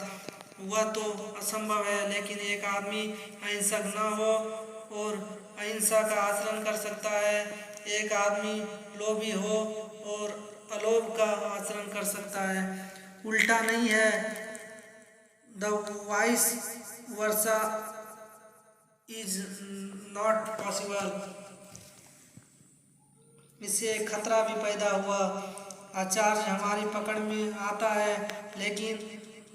वह तो असंभव है। लेकिन एक आदमी अहिंसक न हो और अहिंसा का आचरण कर सकता है। एक आदमी लोभी हो और अलोभ का आचरण कर सकता है। उल्टा नहीं है। The vice versa is not possible. इससे खतरा भी पैदा हुआ। आचार्य हमारी पकड़ में आता है, लेकिन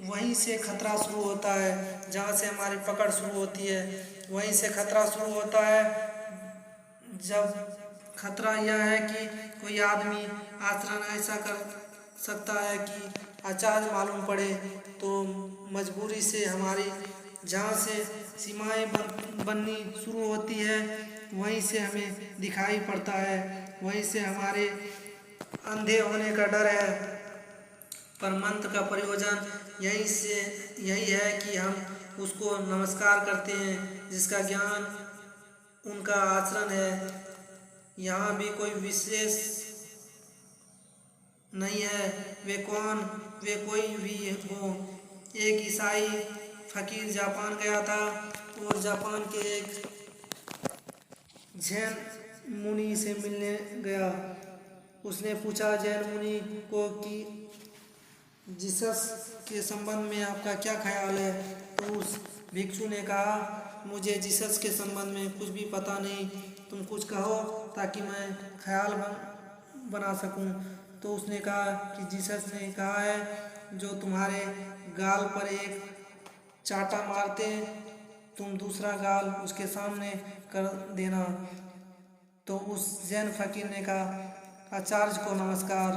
वहीं से खतरा शुरू होता है। जहाँ से हमारी पकड़ शुरू होती है वहीं से खतरा शुरू होता है। जब खतरा यह है कि कोई आदमी आचरण ऐसा कर सकता है कि आचार्य मालूम पड़े, तो मजबूरी से हमारी जहाँ से सीमाएं बननी शुरू होती है वहीं से हमें दिखाई पड़ता है, वहीं से हमारे अंधे होने का डर है। पर मंत्र का प्रयोजन यही है कि हम उसको नमस्कार करते हैं जिसका ज्ञान उनका आचरण है। यहाँ भी कोई विशेष नहीं है, वे कोई भी हो। एक ईसाई फकीर जापान गया था और जापान के एक जैन मुनि से मिलने गया। उसने पूछा जैन मुनि को कि जीसस के संबंध में आपका क्या ख्याल है। तो उस भिक्षु ने कहा, मुझे जीसस के संबंध में कुछ भी पता नहीं, तुम कुछ कहो ताकि मैं ख्याल बना सकूं। तो उसने कहा कि जीसस ने कहा है, जो तुम्हारे गाल पर एक चाटा मारते तुम दूसरा गाल उसके सामने कर देना। तो उस जैन फकीर ने कहा, आचार्य को नमस्कार।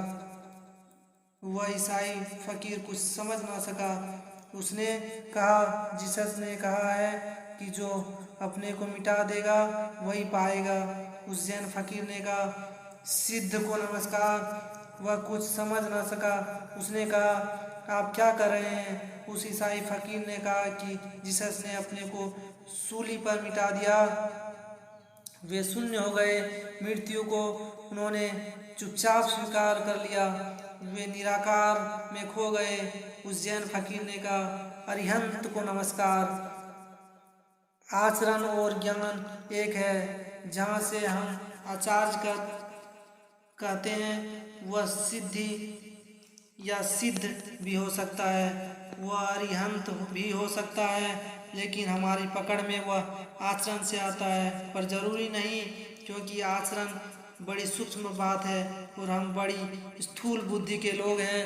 वह ईसाई फकीर कुछ समझ ना सका। उसने कहा, जीसस ने कहा है कि जो अपने को मिटा देगा वही पाएगा। उस जैन फकीर ने कहा, सिद्ध को नमस्कार। वह कुछ समझ ना सका। उसने कहा, आप क्या कर रहे हैं। उस ईसाई फकीर ने कहा कि जीसस ने अपने को सूली पर मिटा दिया, वे शून्य हो गए, मृत्यु को उन्होंने चुपचाप स्वीकार कर लिया, वे निराकार में खो गए। उस जैन फकीर ने कहा, अरिहंत को नमस्कार। आचरण और ज्ञान एक है। जहाँ से हम आचार्य कहते हैं वह सिद्धि या सिद्ध भी हो सकता है, वह अरिहंत भी हो सकता है, लेकिन हमारी पकड़ में वह आचरण से आता है। पर जरूरी नहीं, क्योंकि आचरण बड़ी सूक्ष्म बात है और हम बड़ी स्थूल बुद्धि के लोग हैं।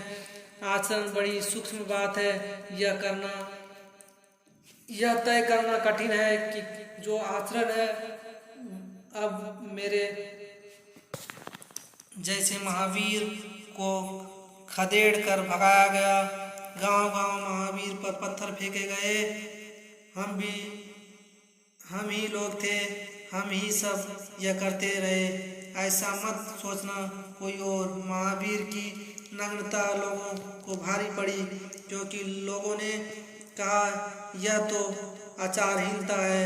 आचरण बड़ी सूक्ष्म बात है। यह तय करना कठिन है कि जो आचरण है, अब मेरे जैसे महावीर को खदेड़ कर भगाया गया, गांव-गांव महावीर पर पत्थर फेंके गए, हम ही लोग थे, हम ही सब यह करते रहे। ऐसा मत सोचना कोई और। महावीर की नग्नता लोगों को भारी पड़ी, क्योंकि लोगों ने कहा यह तो आचारहीनता है,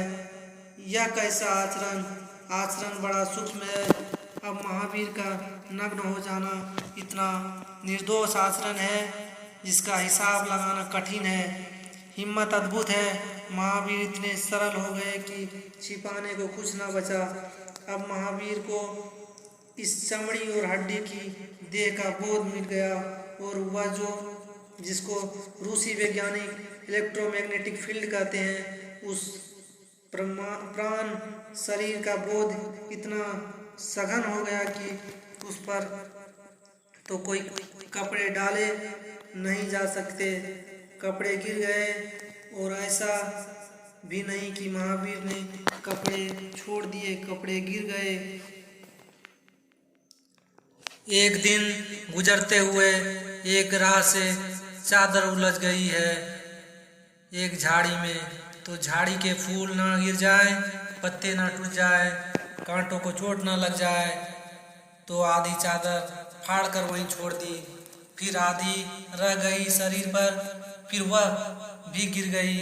यह कैसा आचरण, आचरण बड़ा सूक्ष्म है। अब महावीर का नग्न हो जाना इतना निर्दोष आचरण है जिसका हिसाब लगाना कठिन है। हिम्मत अद्भुत है। महावीर इतने सरल हो गए कि छिपाने को कुछ न बचा। अब महावीर को इस चमड़ी और हड्डी की देह का बोध मिल गया, और वह जिसको रूसी वैज्ञानिक इलेक्ट्रोमैग्नेटिक फील्ड कहते हैं, उस प्राण शरीर का बोध इतना सघन हो गया कि उस पर तो कोई कपड़े डाले नहीं जा सकते। कपड़े गिर गए, और ऐसा भी नहीं कि महावीर ने कपड़े छोड़ दिए, कपड़े गिर गए। एक दिन गुजरते हुए एक राह से चादर उलझ गई है एक झाड़ी में, तो झाड़ी के फूल ना गिर जाए, पत्ते ना टूट जाए, कांटों को चोट ना लग जाए, तो आधी चादर फाड़ कर वहीं छोड़ दी। फिर आधी रह गई शरीर पर, फिर वह भी गिर गई।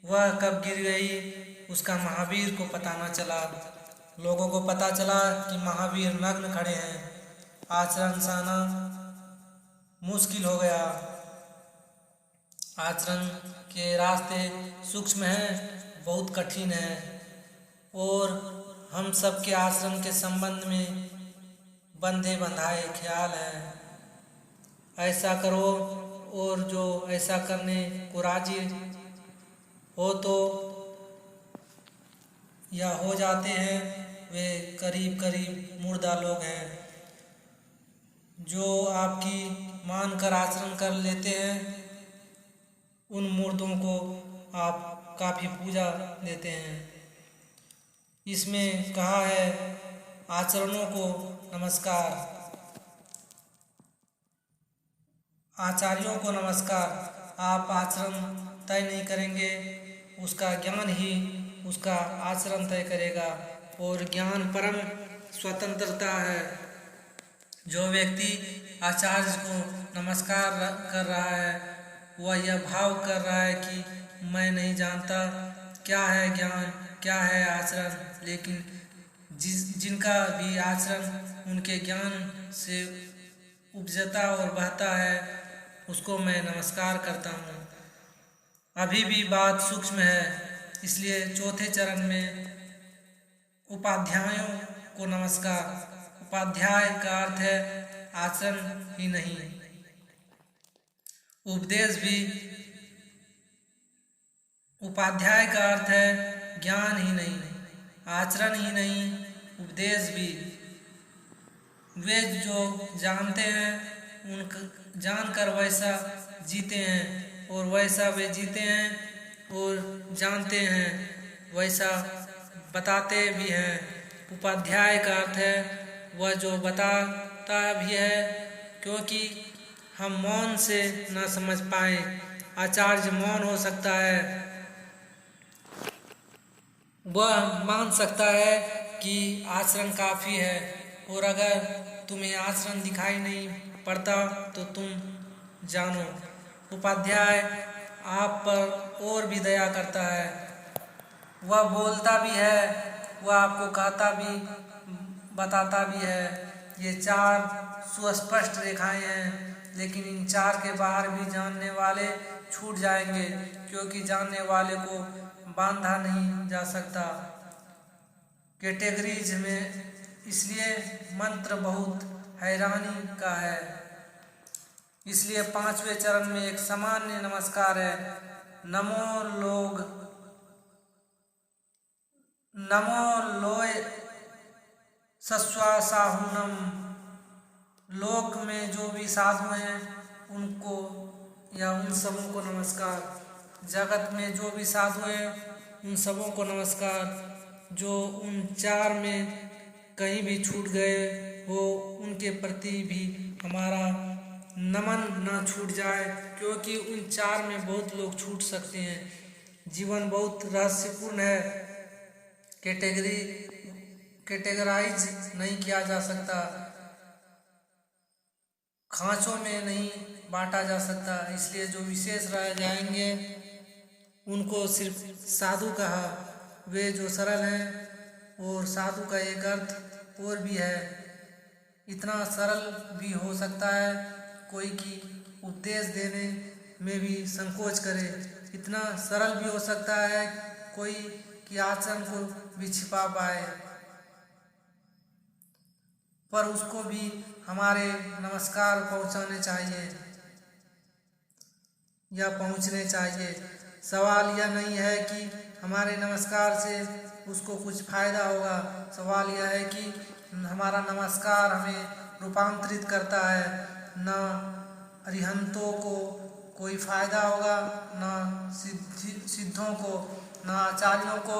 वह कब गिर गई उसका महावीर को पता न चला। लोगों को पता चला कि महावीर नग्न खड़े हैं। आचरण साना मुश्किल हो गया। आचरण के रास्ते सूक्ष्म हैं, बहुत कठिन है, और हम सबके आचरण के संबंध में बंधे बंधाए ख्याल है। ऐसा करो, और जो ऐसा करने को राजी हो तो या हो जाते हैं, वे करीब करीब मुर्दा लोग हैं। जो आपकी मानकर आचरण कर लेते हैं, उन मुर्दों को आप काफ़ी पूजा देते हैं। इसमें कहा है आचरणों को नमस्कार, आचार्यों को नमस्कार। आप आचरण तय नहीं करेंगे, उसका ज्ञान ही उसका आचरण तय करेगा, और ज्ञान परम स्वतंत्रता है। जो व्यक्ति आचार्य को नमस्कार कर रहा है, वह यह भाव कर रहा है कि मैं नहीं जानता क्या है ज्ञान, क्या है आचरण, लेकिन जिनका भी आचरण उनके ज्ञान से उपजता और बहता है, उसको मैं नमस्कार करता हूँ। अभी भी बात सूक्ष्म है, इसलिए चौथे चरण में उपाध्यायों को नमस्कार। उपाध्याय का अर्थ है आचरण ही नहीं, उपदेश भी। उपाध्याय का अर्थ है ज्ञान ही नहीं, आचरण ही नहीं, उपदेश भी। वे जो जानते हैं उनका जानकर वैसा जीते हैं, और वैसा वे जीते हैं, और जानते हैं वैसा बताते भी हैं। उपाध्याय का अर्थ है वह जो बताता भी है, क्योंकि हम मौन से न समझ पाए। आचार्य मौन हो सकता है, वह मान सकता है कि आचरण काफ़ी है, और अगर तुम्हें आचरण दिखाई नहीं पड़ता तो तुम जानो। उपाध्याय आप पर और भी दया करता है, वह बोलता भी है, वह आपको कहता भी बताता भी है। ये 4 सुस्पष्ट रेखाएं हैं, लेकिन इन 4 के बाहर भी जानने वाले छूट जाएंगे, क्योंकि जानने वाले को बांधा नहीं जा सकता। कैटेगरीज में इसलिए मंत्र बहुत हैरानी का है। इसलिए 5वें चरण में एक सामान्य नमस्कार है। नमो लोय सस्वासाहुनम। लोक में जो भी साधु हैं उनको या उन सबों को नमस्कार। जगत में जो भी साधु हैं उन सबों को नमस्कार। जो उन 4 में कहीं भी छूट गए हो उनके प्रति भी हमारा नमन न छूट जाए, क्योंकि उन 4 में बहुत लोग छूट सकते हैं। जीवन बहुत रहस्यपूर्ण है, कैटेगराइज नहीं किया जा सकता, खांचों में नहीं बांटा जा सकता। इसलिए जो विशेष रह जाएंगे उनको सिर्फ साधु कहा। वे जो सरल हैं, और साधु का एक अर्थ और भी है। इतना सरल भी हो सकता है कोई की उपदेश देने में भी संकोच करे, इतना सरल भी हो सकता है कोई की आचरण को भी छिपा पाए, पर उसको भी हमारे नमस्कार पहुंचाने चाहिए या पहुंचने चाहिए। सवाल यह नहीं है कि हमारे नमस्कार से उसको कुछ फायदा होगा, सवाल यह है कि हमारा नमस्कार हमें रूपांतरित करता है। न अरिहंतों को कोई फायदा होगा, न सिद्धों को, न आचार्यों को,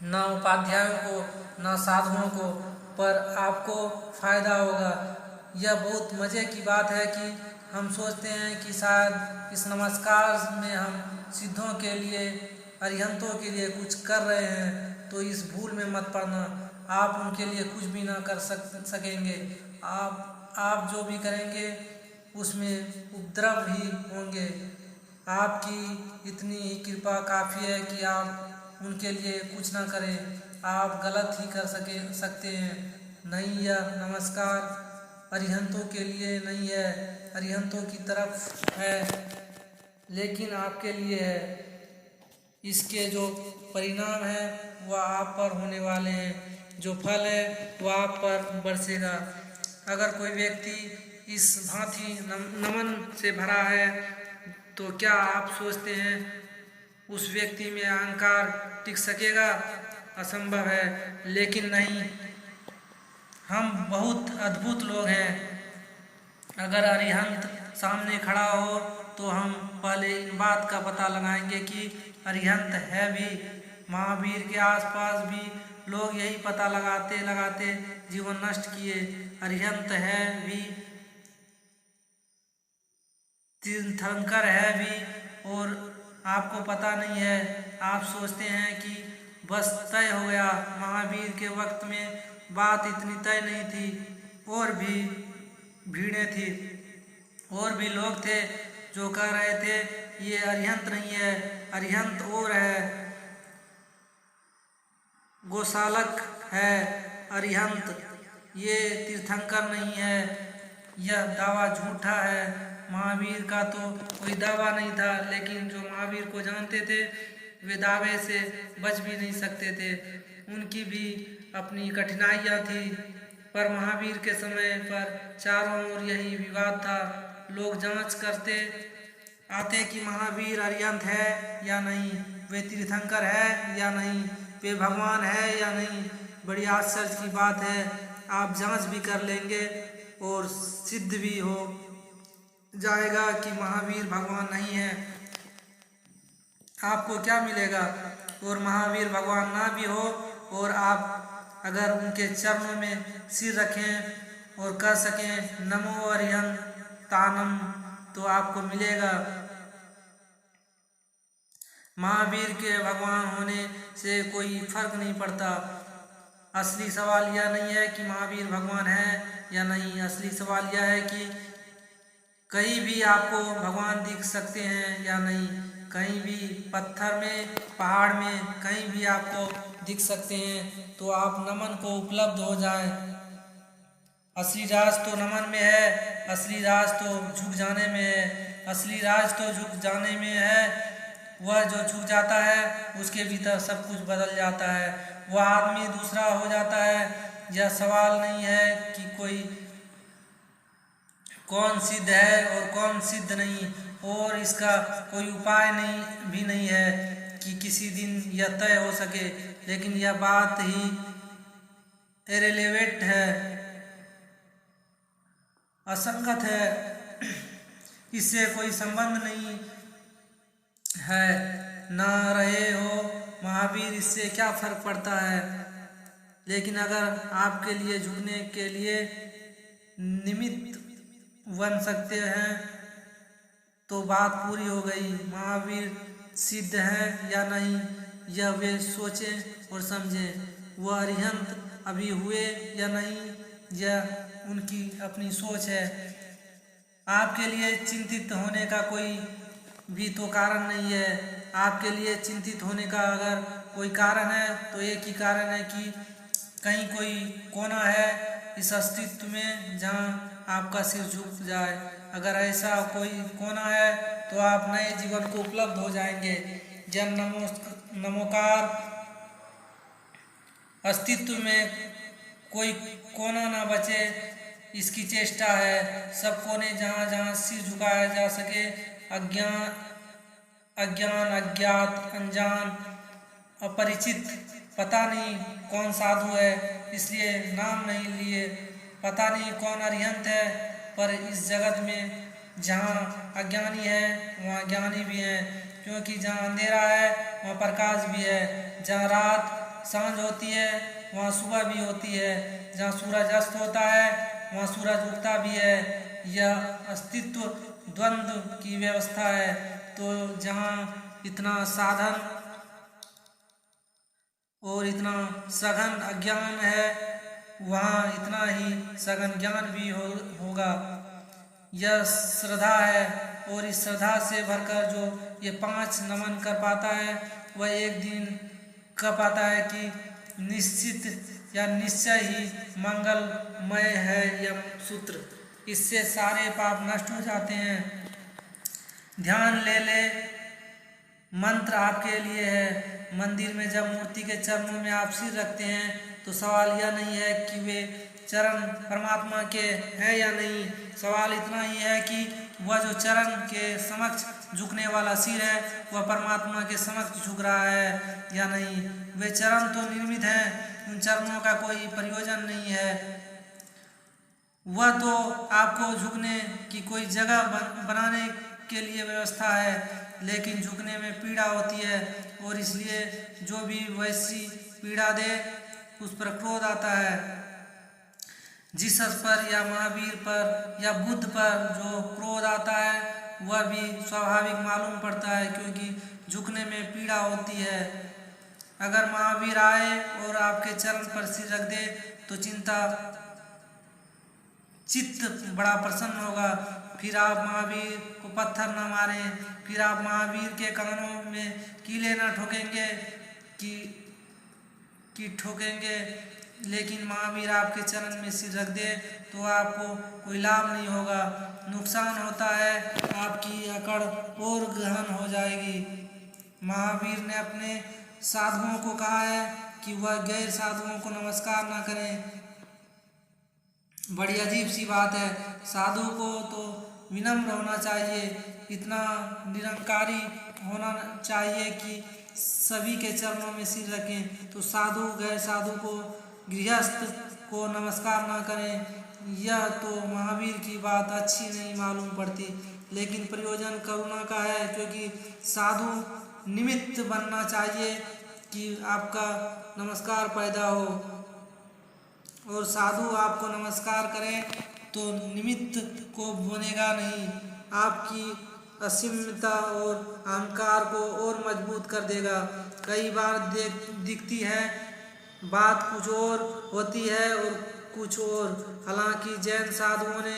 न उपाध्यायों को, न साधुओं को, पर आपको फायदा होगा। यह बहुत मज़े की बात है कि हम सोचते हैं कि शायद इस नमस्कार में हम सिद्धों के लिए, अरिहंतों के लिए कुछ कर रहे हैं, तो इस भूल में मत पड़ना। आप उनके लिए कुछ भी ना कर सकेंगे। आप जो भी करेंगे उसमें उपद्रव ही होंगे। आपकी इतनी ही कृपा काफ़ी है कि आप उनके लिए कुछ ना करें, आप गलत ही कर सकते हैं। नहीं, यह नमस्कार अरिहंतों के लिए नहीं है, अरिहंतों की तरफ है, लेकिन आपके लिए है। इसके जो परिणाम है वह आप पर होने वाले हैं, जो फल है वह आप पर बरसेगा। अगर कोई व्यक्ति इस भांति नमन से भरा है तो क्या आप सोचते हैं उस व्यक्ति में अहंकार टिक सकेगा? असंभव है। लेकिन नहीं, हम बहुत अद्भुत लोग हैं। अगर अरिहंत सामने खड़ा हो तो हम पहले इन बात का पता लगाएंगे कि अरिहंत है भी। महावीर के आसपास भी लोग यही पता लगाते लगाते जीवन नष्ट किए। अरिहंत है भी, तीर्थंकर है भी, और आपको पता नहीं है। आप सोचते हैं कि बस तय हो गया। महावीर के वक्त में बात इतनी तय नहीं थी, और भी भीड़ें थी, और भी लोग थे जो कह रहे थे ये अरिहंत नहीं है, अरिहंत और है, गोशालक है अरिहंत, ये तीर्थंकर नहीं है। यह दावा झूठा है। महावीर का तो कोई दावा नहीं था, लेकिन जो महावीर को जानते थे वे दावे से बच भी नहीं सकते थे। उनकी भी अपनी कठिनाइयाँ थी, पर महावीर के समय पर चारों ओर यही विवाद था। लोग जांच करते आते कि महावीर अरिहंत है या नहीं, वे तीर्थंकर है या नहीं, वे भगवान है या नहीं। बड़ी आश्चर्य की बात है, आप जांच भी कर लेंगे और सिद्ध भी हो जाएगा कि महावीर भगवान नहीं है। आपको क्या मिलेगा? और महावीर भगवान ना भी हो और आप अगर उनके चरणों में सिर रखें और कर सकें नमो अरिहंतानम, तो आपको मिलेगा। महावीर के भगवान होने से कोई फर्क नहीं पड़ता। असली सवाल यह नहीं है कि महावीर भगवान है या नहीं, असली सवाल यह है कि कहीं भी आपको भगवान दिख सकते हैं या नहीं। कहीं भी पत्थर में, पहाड़ में, कहीं भी आपको दिख सकते हैं, तो आप नमन को उपलब्ध हो जाए। असली राज तो नमन में है, असली राज तो झुक जाने में है, असली राज तो झुक जाने में है। वह जो झुक जाता है उसके भीतर सब कुछ बदल जाता है, वह आदमी दूसरा हो जाता है, यह सवाल नहीं है कि कोई कौन सिद्ध है और कौन सिद्ध नहीं, और इसका कोई उपाय भी नहीं है कि किसी दिन यह तय हो सके। लेकिन यह बात ही इरेलेवेंट है, असंगत है, इससे कोई संबंध नहीं है। ना रहे हो महावीर, इससे क्या फर्क पड़ता है। लेकिन अगर आपके लिए झुकने के लिए निमित्त बन सकते हैं तो बात पूरी हो गई। महावीर सिद्ध है या नहीं, यह वे सोचें और समझें। वह अरिहंत अभी हुए या नहीं, यह उनकी अपनी सोच है। आपके लिए चिंतित होने का कोई भी तो कारण नहीं है। आपके लिए चिंतित होने का अगर कोई कारण है तो एक ही कारण है कि कहीं कोई कोना है इस अस्तित्व में जहाँ आपका सिर झुक जाए। अगर ऐसा कोई कोना है तो आप नए जीवन को उपलब्ध हो जाएंगे। जन नमोकार अस्तित्व में कोई कोना ना बचे, इसकी चेष्टा है। सब कोने जहाँ जहाँ सिर झुकाया जा सके, अज्ञान, अज्ञात, अनजान, अपरिचित, पता नहीं कौन साधु है इसलिए नाम नहीं लिए, पता नहीं कौन अरिहंत है, पर इस जगत में जहाँ अज्ञानी है वहाँ ज्ञानी भी है, क्योंकि जहाँ अंधेरा है वहाँ प्रकाश भी है। जहाँ रात सांझ होती है वहाँ सुबह भी होती है। जहाँ सूरज अस्त होता है वहाँ सूरज उगता भी है। यह अस्तित्व द्वंद्व की व्यवस्था है। तो जहाँ इतना साधन और इतना सघन अज्ञान है वहाँ इतना ही सघन ज्ञान भी होगा। यह श्रद्धा है, और इस श्रद्धा से भरकर जो ये 5 नमन कर पाता है वह एक दिन कह पाता है कि निश्चित या निश्चय ही मंगलमय है यह सूत्र। इससे सारे पाप नष्ट हो जाते हैं। ध्यान ले मंत्र आपके लिए है। मंदिर में जब मूर्ति के चरणों में आप सिर रखते हैं तो सवाल यह नहीं है कि वे चरण परमात्मा के हैं या नहीं। सवाल इतना ही है कि वह जो चरण के समक्ष झुकने वाला सिर है वह परमात्मा के समक्ष झुक रहा है या नहीं। वे चरण तो निर्मित हैं, उन चरणों का कोई प्रयोजन नहीं है। वह तो आपको झुकने की कोई जगह बनाने के लिए व्यवस्था है, लेकिन झुकने में पीड़ा होती है, और इसलिए जो भी वैसी पीड़ा दे उस पर क्रोध आता है। जीसस पर या महावीर पर या बुद्ध पर जो क्रोध आता है वह भी स्वाभाविक मालूम पड़ता है, क्योंकि झुकने में पीड़ा होती है। अगर महावीर आए और आपके चरण पर सिर रख दे तो चित्त बड़ा प्रसन्न होगा। फिर आप महावीर को पत्थर न मारें, फिर आप महावीर के कानों में कीले न ठोकेंगे कि ठोकेंगे। लेकिन महावीर आपके चरण में सिर रख दे तो आपको कोई लाभ नहीं होगा, नुकसान होता है। आपकी अकड़ और गहन हो जाएगी। महावीर ने अपने साधुओं को कहा है कि वह गैर साधुओं को नमस्कार न करें। बड़ी अजीब सी बात है। साधु को तो विनम्र होना चाहिए, इतना निरंकारी होना चाहिए कि सभी के चरणों में सिर रखें। तो साधु गैर साधु को, गृहस्थ को नमस्कार ना करें, यह तो महावीर की बात अच्छी नहीं मालूम पड़ती। लेकिन प्रयोजन करुणा का है, क्योंकि साधु निमित्त बनना चाहिए कि आपका नमस्कार पैदा हो, और साधु आपको नमस्कार करें तो निमित्त को बनेगा नहीं, आपकी असीमता और अहंकार को और मजबूत कर देगा। कई बार दिखती है बात कुछ और होती है और कुछ और। हालांकि जैन साधुओं ने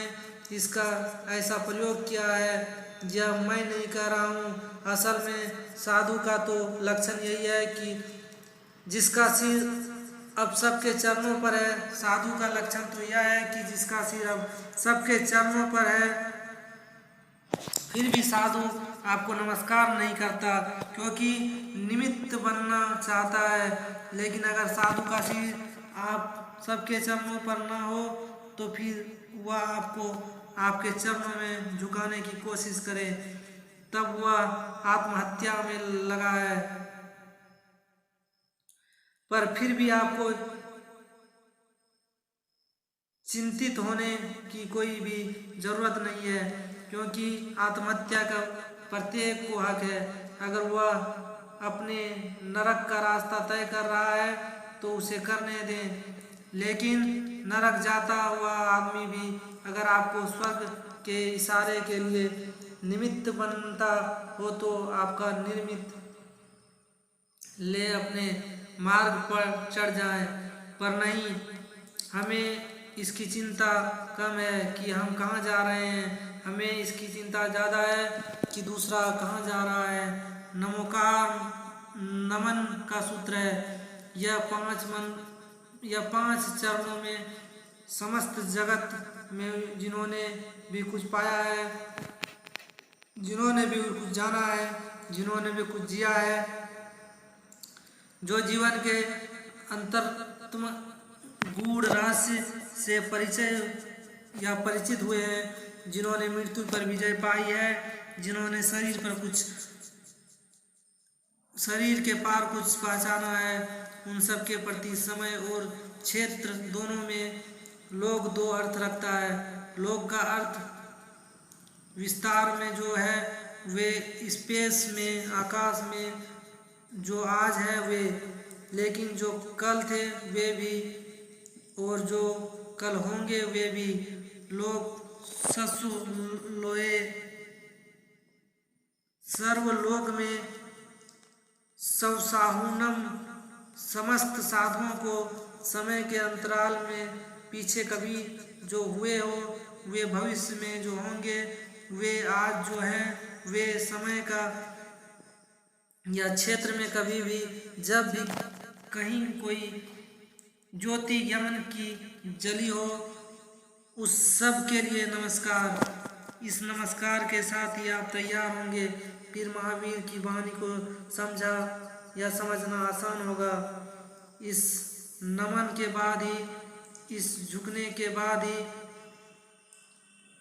इसका ऐसा प्रयोग किया है, यह मैं नहीं कह रहा हूँ। असल में साधु का तो लक्षण यही है कि जिसका सिर अब सबके चरणों पर है। साधु का लक्षण तो यह है कि जिसका सिर अब सबके चरणों पर है, फिर भी साधु आपको नमस्कार नहीं करता, क्योंकि निमित्त बनना चाहता है। लेकिन अगर साधु का सिर आप सबके चरणों पर न हो तो फिर वह आपको आपके चरणों में झुकाने की कोशिश करे, तब वह आत्महत्या में लगा है। पर फिर भी आपको चिंतित होने की कोई भी जरूरत नहीं है, क्योंकि आत्महत्या का प्रत्येक को हक है। अगर वह अपने नरक का रास्ता तय कर रहा है तो उसे करने दें, लेकिन नरक जाता हुआ आदमी भी अगर आपको स्वर्ग के इशारे के लिए निमित्त बनता हो तो आपका निर्मित ले अपने मार्ग पर चढ़ जाएं। पर नहीं, हमें इसकी चिंता कम है कि हम कहाँ जा रहे हैं, हमें इसकी चिंता ज़्यादा है कि दूसरा कहाँ जा रहा है। नमोकार नमन का सूत्र है, यह पांच चरणों में समस्त जगत में जिन्होंने भी कुछ पाया है, जिन्होंने भी कुछ जाना है, जिन्होंने भी कुछ जिया है, जो जीवन के अंतरतम गूढ़ रहस्य से परिचित हुए हैं, जिन्होंने मृत्यु पर विजय पाई है, जिन्होंने शरीर के पार कुछ पहचाना है, उन सब के प्रति समय और क्षेत्र दोनों में लोक दो अर्थ रखता है। लोक का अर्थ विस्तार में जो है वे स्पेस में, आकाश में जो आज है वे, लेकिन जो कल थे वे भी और जो कल होंगे वे भी। लोक ससु लोए सर्वलोक में सवसाहुनम, समस्त साधुओं को समय के अंतराल में पीछे कभी जो हुए हो वे भविष्य में जो होंगे, वे आज जो हैं वे समय का या क्षेत्र में कभी भी जब भी कहीं कोई ज्योति ज्ञान की जली हो, उस सब के लिए नमस्कार। इस नमस्कार के साथ ही आप तैयार होंगे, फिर महावीर की वाणी को समझा या समझना आसान होगा। इस नमन के बाद ही, इस झुकने के बाद ही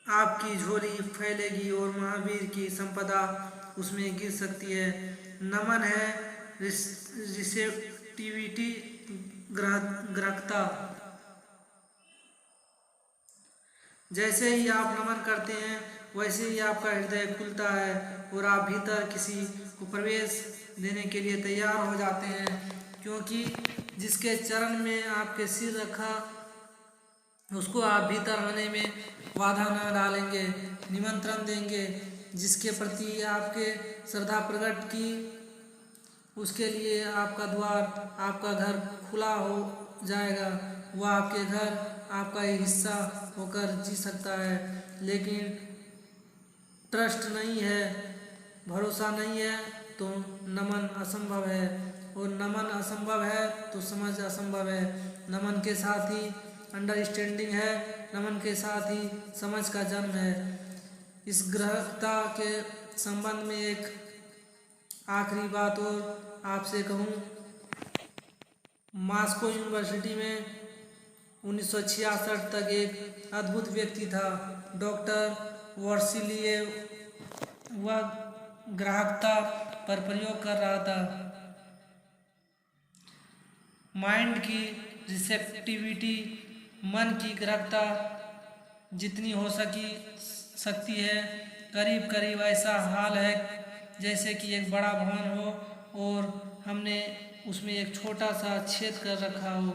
आपकी झोली फैलेगी और महावीर की संपदा उसमें गिर सकती है। नमन है रिसेप्टिविटी, ग्राहकता। जैसे ही आप नमन करते हैं वैसे ही आपका हृदय खुलता है और आप भीतर किसी को प्रवेश देने के लिए तैयार हो जाते हैं, क्योंकि जिसके चरण में आपके सिर रखा उसको आप भीतर आने में बाधा न डालेंगे, निमंत्रण देंगे। जिसके प्रति आपके श्रद्धा प्रकट की उसके लिए आपका द्वार, आपका घर खुला हो जाएगा। वह आपके घर आपका एक हिस्सा होकर जी सकता है। लेकिन ट्रस्ट नहीं है, भरोसा नहीं है तो नमन असंभव है, और नमन असंभव है तो समझ असंभव है। नमन के साथ ही अंडरस्टैंडिंग है, नमन के साथ ही समझ का जन्म है। इस ग्रहता के संबंध में एक आखिरी बात और आपसे कहूँ, मॉस्को यूनिवर्सिटी में 1966 तक एक अद्भुत व्यक्ति था, डॉक्टर वर्सिलिएव। वह ग्राहकता पर प्रयोग कर रहा था। माइंड की रिसेप्टिविटी, मन की ग्राहकता जितनी हो सकती है, करीब करीब ऐसा हाल है जैसे कि एक बड़ा भवन हो और हमने उसमें एक छोटा सा छेद कर रखा हो,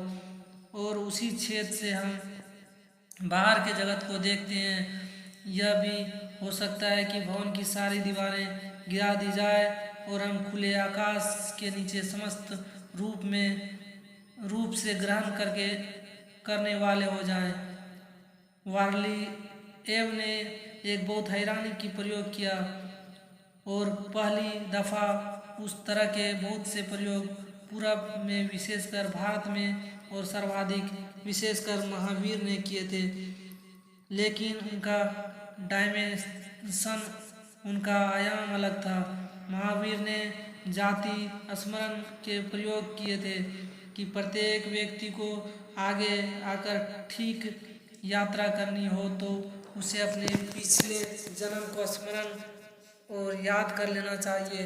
और उसी छेद से हम बाहर के जगत को देखते हैं। यह भी हो सकता है कि भवन की सारी दीवारें गिरा दी जाए और हम खुले आकाश के नीचे समस्त रूप से ग्रहण करने वाले हो जाएं। वार्ली एव ने एक बहुत हैरानी की प्रयोग किया और पहली दफ़ा उस तरह के बहुत से प्रयोग पूरब में, विशेषकर भारत में और सर्वाधिक विशेषकर महावीर ने किए थे। लेकिन उनका डायमेंशन, उनका आयाम अलग था। महावीर ने जाति स्मरण के प्रयोग किए थे, कि प्रत्येक व्यक्ति को आगे आकर ठीक यात्रा करनी हो तो उसे अपने पिछले जन्म को स्मरण और याद कर लेना चाहिए।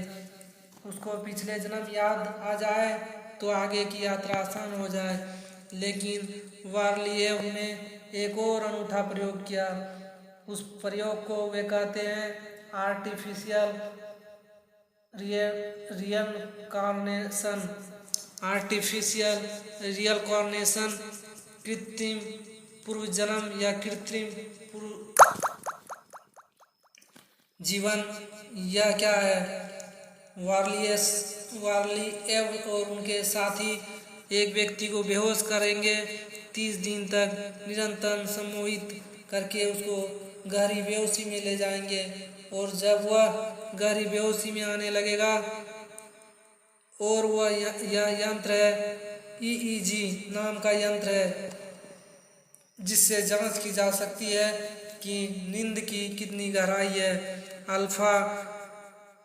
उसको पिछले जन्म याद आ जाए तो आगे की यात्रा आसान हो जाए। लेकिन वारलियेव ने एक और अनूठा प्रयोग किया। उस प्रयोग को वे कहते हैं आर्टिफिशियल रियनकार्नेशन। आर्टिफिशियल रियनकार्नेशन कृत्रिम पूर्व जन्म या कृत्रिम पूर्व जीवन यह क्या है? वारलियेव और उनके साथी एक व्यक्ति को बेहोश करेंगे, 30 दिन तक निरंतर सम्मोहित करके उसको गहरी बेहोशी में ले जाएंगे, और जब वह गहरी बेहोशी में आने लगेगा और वह यह यंत्र है ईईजी नाम का यंत्र है, जिससे जांच की जा सकती है कि नींद की कितनी गहराई है। अल्फा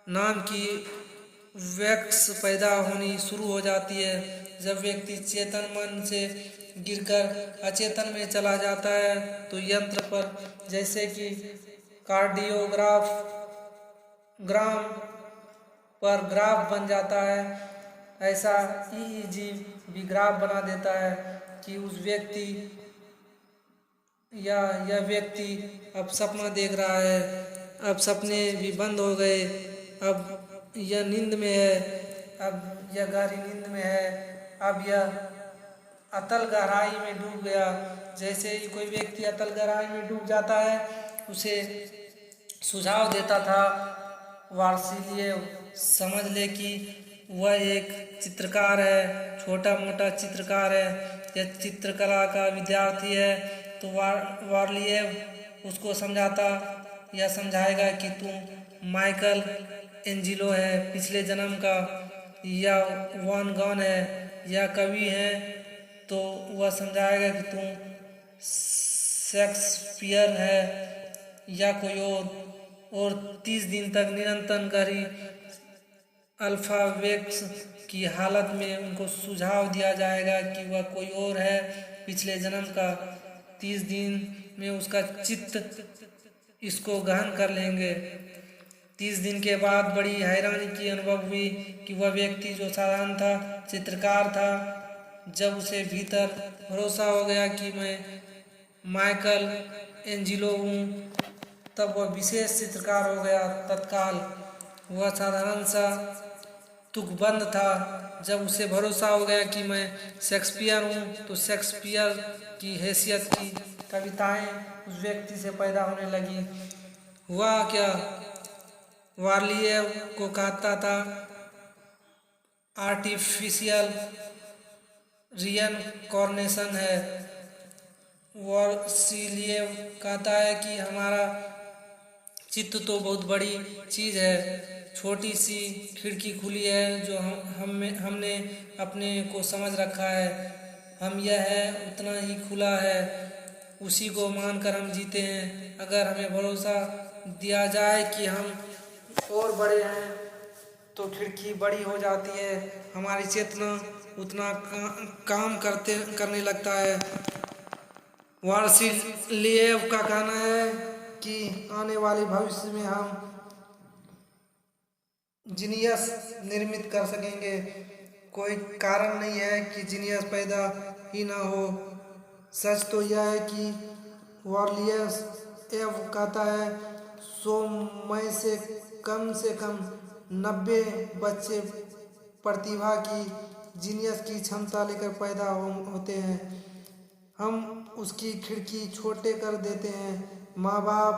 नाम की वैक्स पैदा होनी शुरू हो जाती है जब व्यक्ति चेतन मन से गिरकर अचेतन में चला जाता है। तो यंत्र पर जैसे कि कार्डियोग्राफ ग्राम पर ग्राफ बन जाता है, ऐसा ईईजी भी ग्राफ बना देता है कि उस व्यक्ति या यह व्यक्ति अब सपना देख रहा है, अब सपने भी बंद हो गए, अब यह नींद में है, अब यह गहरी नींद में है, अब यह अतल गहराई में डूब गया। जैसे ही कोई व्यक्ति अतल गहराई में डूब जाता है, उसे सुझाव देता था वारसिलियेव, समझ ले कि वह एक चित्रकार है, छोटा मोटा चित्रकार है या चित्रकला का विद्यार्थी है। तो वारलियेव उसको समझाता या समझाएगा कि तुम माइकल एंजिलो है पिछले जन्म का, या वान गॉन है या कवि है। तो वह समझाएगा कि तुम शेक्सपियर है या कोई और 30 दिन तक निरंतर गहरी अल्फा वेक्स की हालत में उनको सुझाव दिया जाएगा कि वह कोई और है पिछले जन्म का। 30 दिन में उसका चित्त इसको गहन कर लेंगे। 30 दिन के बाद बड़ी हैरानी की अनुभव हुई कि वह व्यक्ति जो साधारण था, चित्रकार था, जब उसे भीतर भरोसा हो गया कि मैं माइकल एंजिलो हूँ, तब वह विशेष चित्रकार हो गया तत्काल। वह साधारण सा तुकबंद था। जब उसे भरोसा हो गया कि मैं शेक्सपियर हूँ, तो शेक्सपियर की हैसियत की कविताएं उस व्यक्ति से पैदा होने लगी। वह क्या वारलियेव को कहता था आर्टिफिशियल रियनकॉर्नेशन है। वारसिलियेव कहता है कि हमारा चित्त तो बहुत बड़ी चीज़ है, छोटी सी खिड़की खुली है जो हमने अपने को समझ रखा है, हम यह है उतना ही खुला है, उसी को मानकर हम जीते हैं। अगर हमें भरोसा दिया जाए कि हम और बड़े हैं तो खिड़की बड़ी हो जाती है, हमारी चेतना उतना काम करने लगता है। वारसिलियेव का कहना है कि आने वाले भविष्य में हम जीनियस निर्मित कर सकेंगे। कोई कारण नहीं है कि जीनियस पैदा ही ना हो। सच तो यह है कि वारलियेव कहता है 100 में से कम 90 बच्चे प्रतिभा की जीनियस की क्षमता लेकर पैदा होते हैं। हम उसकी खिड़की छोटे कर देते हैं। माँ बाप,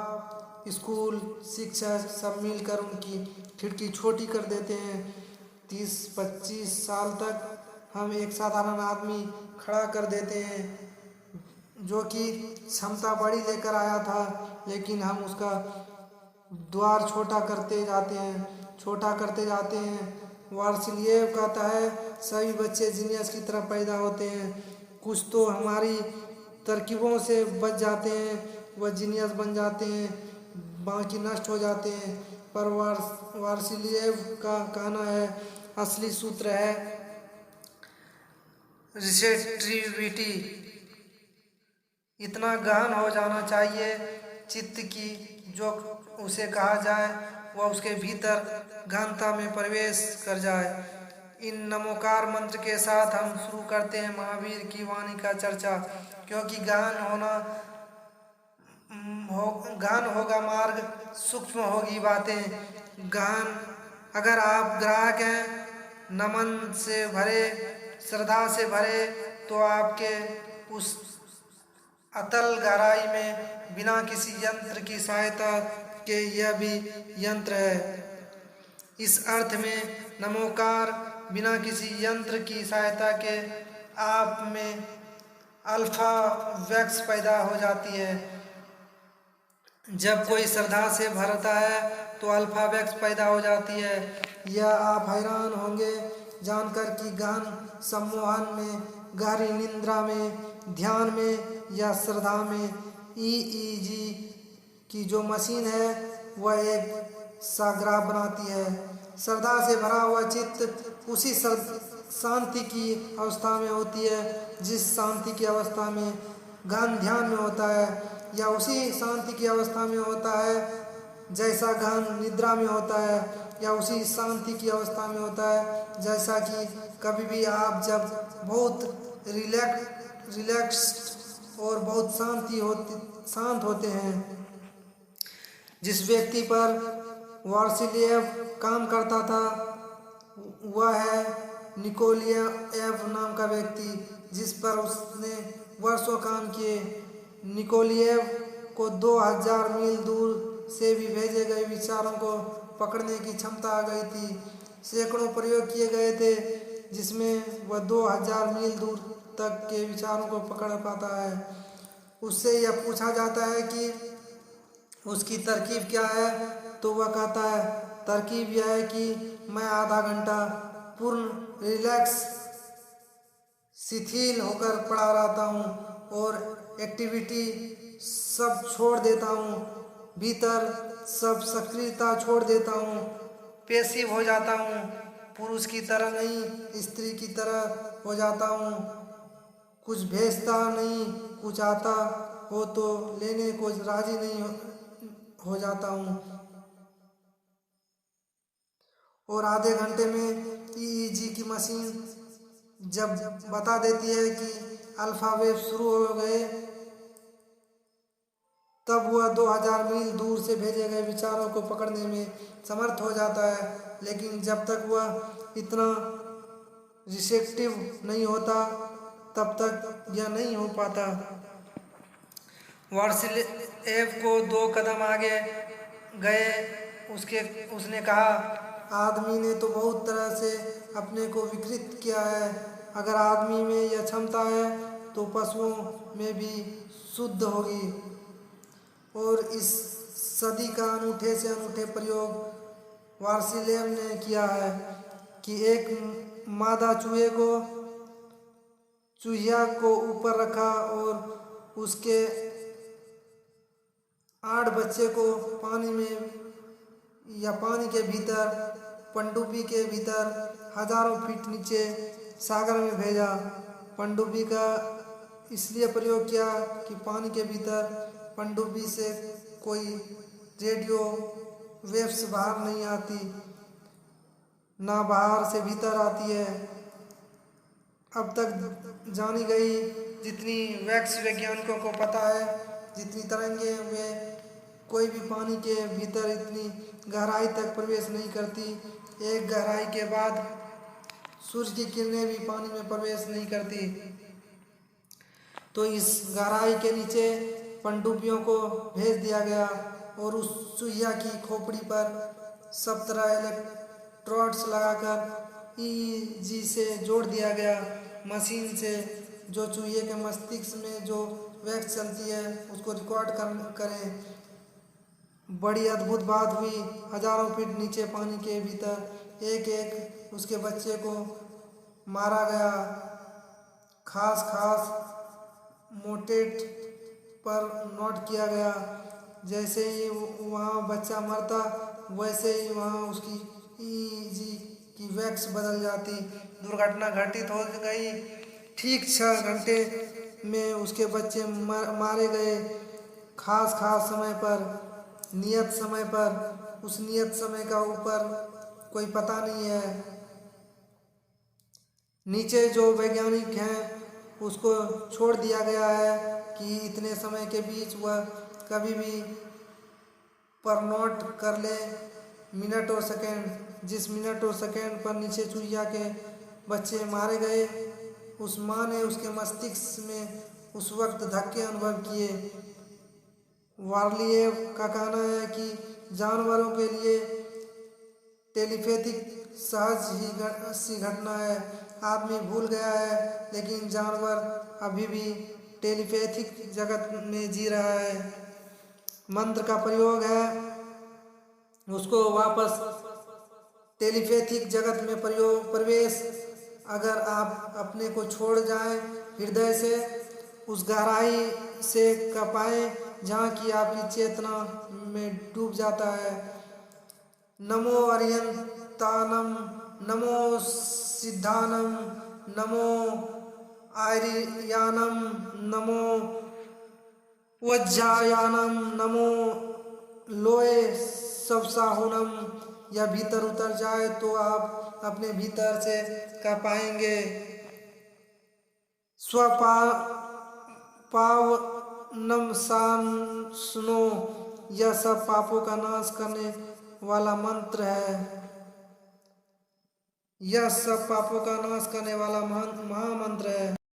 स्कूल, शिक्षक सब मिलकर उनकी खिड़की छोटी कर देते हैं। 30-25 साल तक हम एक साधारण आदमी खड़ा कर देते हैं जो कि क्षमता बड़ी लेकर आया था, लेकिन हम उसका द्वार छोटा करते जाते हैं। वारसिलियेव कहता है सभी बच्चे जीनियस की तरह पैदा होते हैं। कुछ तो हमारी तरकीबों से बच जाते हैं, वह जीनियस बन जाते हैं, बाकी नष्ट हो जाते हैं। पर वारसिलियेव का कहना है असली सूत्र है रिसेप्टिविटी इतना गहन हो जाना चाहिए चित्त की, जो उसे कहा जाए वह उसके भीतर गहनता में प्रवेश कर जाए। इन नमोकार मंत्र के साथ हम शुरू करते हैं महावीर की वाणी का चर्चा, क्योंकि गहन होगा मार्ग, सूक्ष्म होगी बातें गहन। अगर आप ग्राहक हैं, नमन से भरे, श्रद्धा से भरे, तो आपके उस अतल गहराई में बिना किसी यंत्र की सहायता के यह भी यंत्र है। इस अर्थ में नमोकार बिना किसी यंत्र की सहायता के आप में अल्फा वैक्स पैदा हो जाती है। जब कोई श्रद्धा से भरता है तो अल्फा वैक्स पैदा हो जाती है। यह आप हैरान होंगे जानकर कि गहन सम्मोहन में, गहरी निद्रा में, ध्यान में या श्रद्धा में ईईजी की जो मशीन है वह एक साग्राफ बनाती है। श्रद्धा से भरा हुआ चित्त उसी शांति की अवस्था में होती है जिस शांति की अवस्था में गहन ध्यान में होता है, या उसी शांति की अवस्था में होता है जैसा गहन निद्रा में होता है, या उसी शांति की अवस्था में होता है जैसा कि कभी भी आप जब बहुत रिलैक्स्ड और बहुत शांत होते हैं। जिस व्यक्ति पर वार्सिलियव काम करता था वह है निकोलिएव नाम का व्यक्ति, जिस पर उसने वर्षों काम किए। निकोलिएव को 2000 मील दूर से भी भेजे गए विचारों को पकड़ने की क्षमता आ गई थी। सैकड़ों प्रयोग किए गए थे जिसमें वह 2000 मील दूर तक के विचारों को पकड़ पाता है। उससे यह पूछा जाता है कि उसकी तरकीब क्या है, तो वह कहता है तरकीब यह है कि मैं आधा घंटा पूर्ण रिलैक्स शिथिल होकर पड़ा रहता हूँ और एक्टिविटी सब छोड़ देता हूँ, भीतर सब सक्रियता छोड़ देता हूँ, पैसिव हो जाता हूँ, पुरुष की तरह नहीं स्त्री की तरह हो जाता हूँ, कुछ भेजता नहीं, कुछ आता हो तो लेने को राजी नहीं हो जाता हूँ। और आधे घंटे में ईईजी की मशीन जब बता देती है कि अल्फा वेव शुरू हो गए, तब वह 2000 मील दूर से भेजे गए विचारों को पकड़ने में समर्थ हो जाता है। लेकिन जब तक वह इतना रिसेप्टिव नहीं होता तब तक यह नहीं हो पाता। वार्सिलेव को 2 कदम आगे गए उसने कहा, आदमी ने तो बहुत तरह से अपने को विकृत किया है। अगर आदमी में यह क्षमता है तो पशुओं में भी शुद्ध होगी। और इस सदी का अनूठे से अनूठे प्रयोग वार्सिलेव ने किया है कि एक मादा चूहिया को ऊपर रखा और उसके 8 बच्चे को पानी में या पानी के भीतर, पनडुब्बी के भीतर हजारों फीट नीचे सागर में भेजा। पनडुब्बी का इसलिए प्रयोग किया कि पानी के भीतर पनडुब्बी से कोई रेडियो वेव्स बाहर नहीं आती, ना बाहर से भीतर आती है। अब तक जानी गई जितनी वैक्स वैज्ञानिकों को पता है, जितनी तरंगें वे कोई भी पानी के भीतर इतनी गहराई तक प्रवेश नहीं करती। एक गहराई के बाद सूर्य की किरणें भी पानी में प्रवेश नहीं करती। तो इस गहराई के नीचे पनडुब्बियों को भेज दिया गया और उस चूहिया की खोपड़ी पर सब तरह इलेक्ट्रोड्स लगाकर ईईजी से जोड़ दिया गया। मशीन से जो चूहे के मस्तिष्क में जो वैक्स चलती है उसको रिकॉर्ड करें। बड़ी अद्भुत बात हुई। हजारों फीट नीचे पानी के भीतर एक एक उसके बच्चे को मारा गया। खास मोटेट पर नोट किया गया। जैसे ही वहाँ बच्चा मरता वैसे ही वहाँ उसकी ईईजी की वैक्स बदल जाती। दुर्घटना घटित हो गई। ठीक 6 घंटे में उसके बच्चे मारे गए। खास समय पर, नियत समय पर। उस नियत समय का ऊपर कोई पता नहीं है। नीचे जो वैज्ञानिक हैं उसको छोड़ दिया गया है कि इतने समय के बीच वह कभी भी पर नोट कर ले मिनट और सेकंड। जिस मिनट और सेकंड पर नीचे चुहिया के बच्चे मारे गए, उस माँ ने उसके मस्तिष्क में उस वक्त धक्के अनुभव किए। वार्लिएव का कहना है कि जानवरों के लिए टेलीपैथिक सहज ही सी घटना है। आदमी भूल गया है, लेकिन जानवर अभी भी टेलीपैथिक जगत में जी रहा है। मंत्र का प्रयोग है उसको वापस टेलीपैथिक जगत में प्रवेश। अगर आप अपने को छोड़ जाएं हृदय से, उस गहराई से कर पाएं जहाँ की आपकी चेतना में डूब जाता है। नमो अरियंतानम, नमो सिद्धानम, नमो आर्यानम, नमो वज्जायानम, नमो लोए सबसाहुनम। या भीतर उतर जाए तो आप अपने भीतर से कर पाएंगे। पावनम सुनो, यह सब पापों का नाश करने वाला मंत्र है। यह सब पापों का नाश करने वाला महामंत्र है।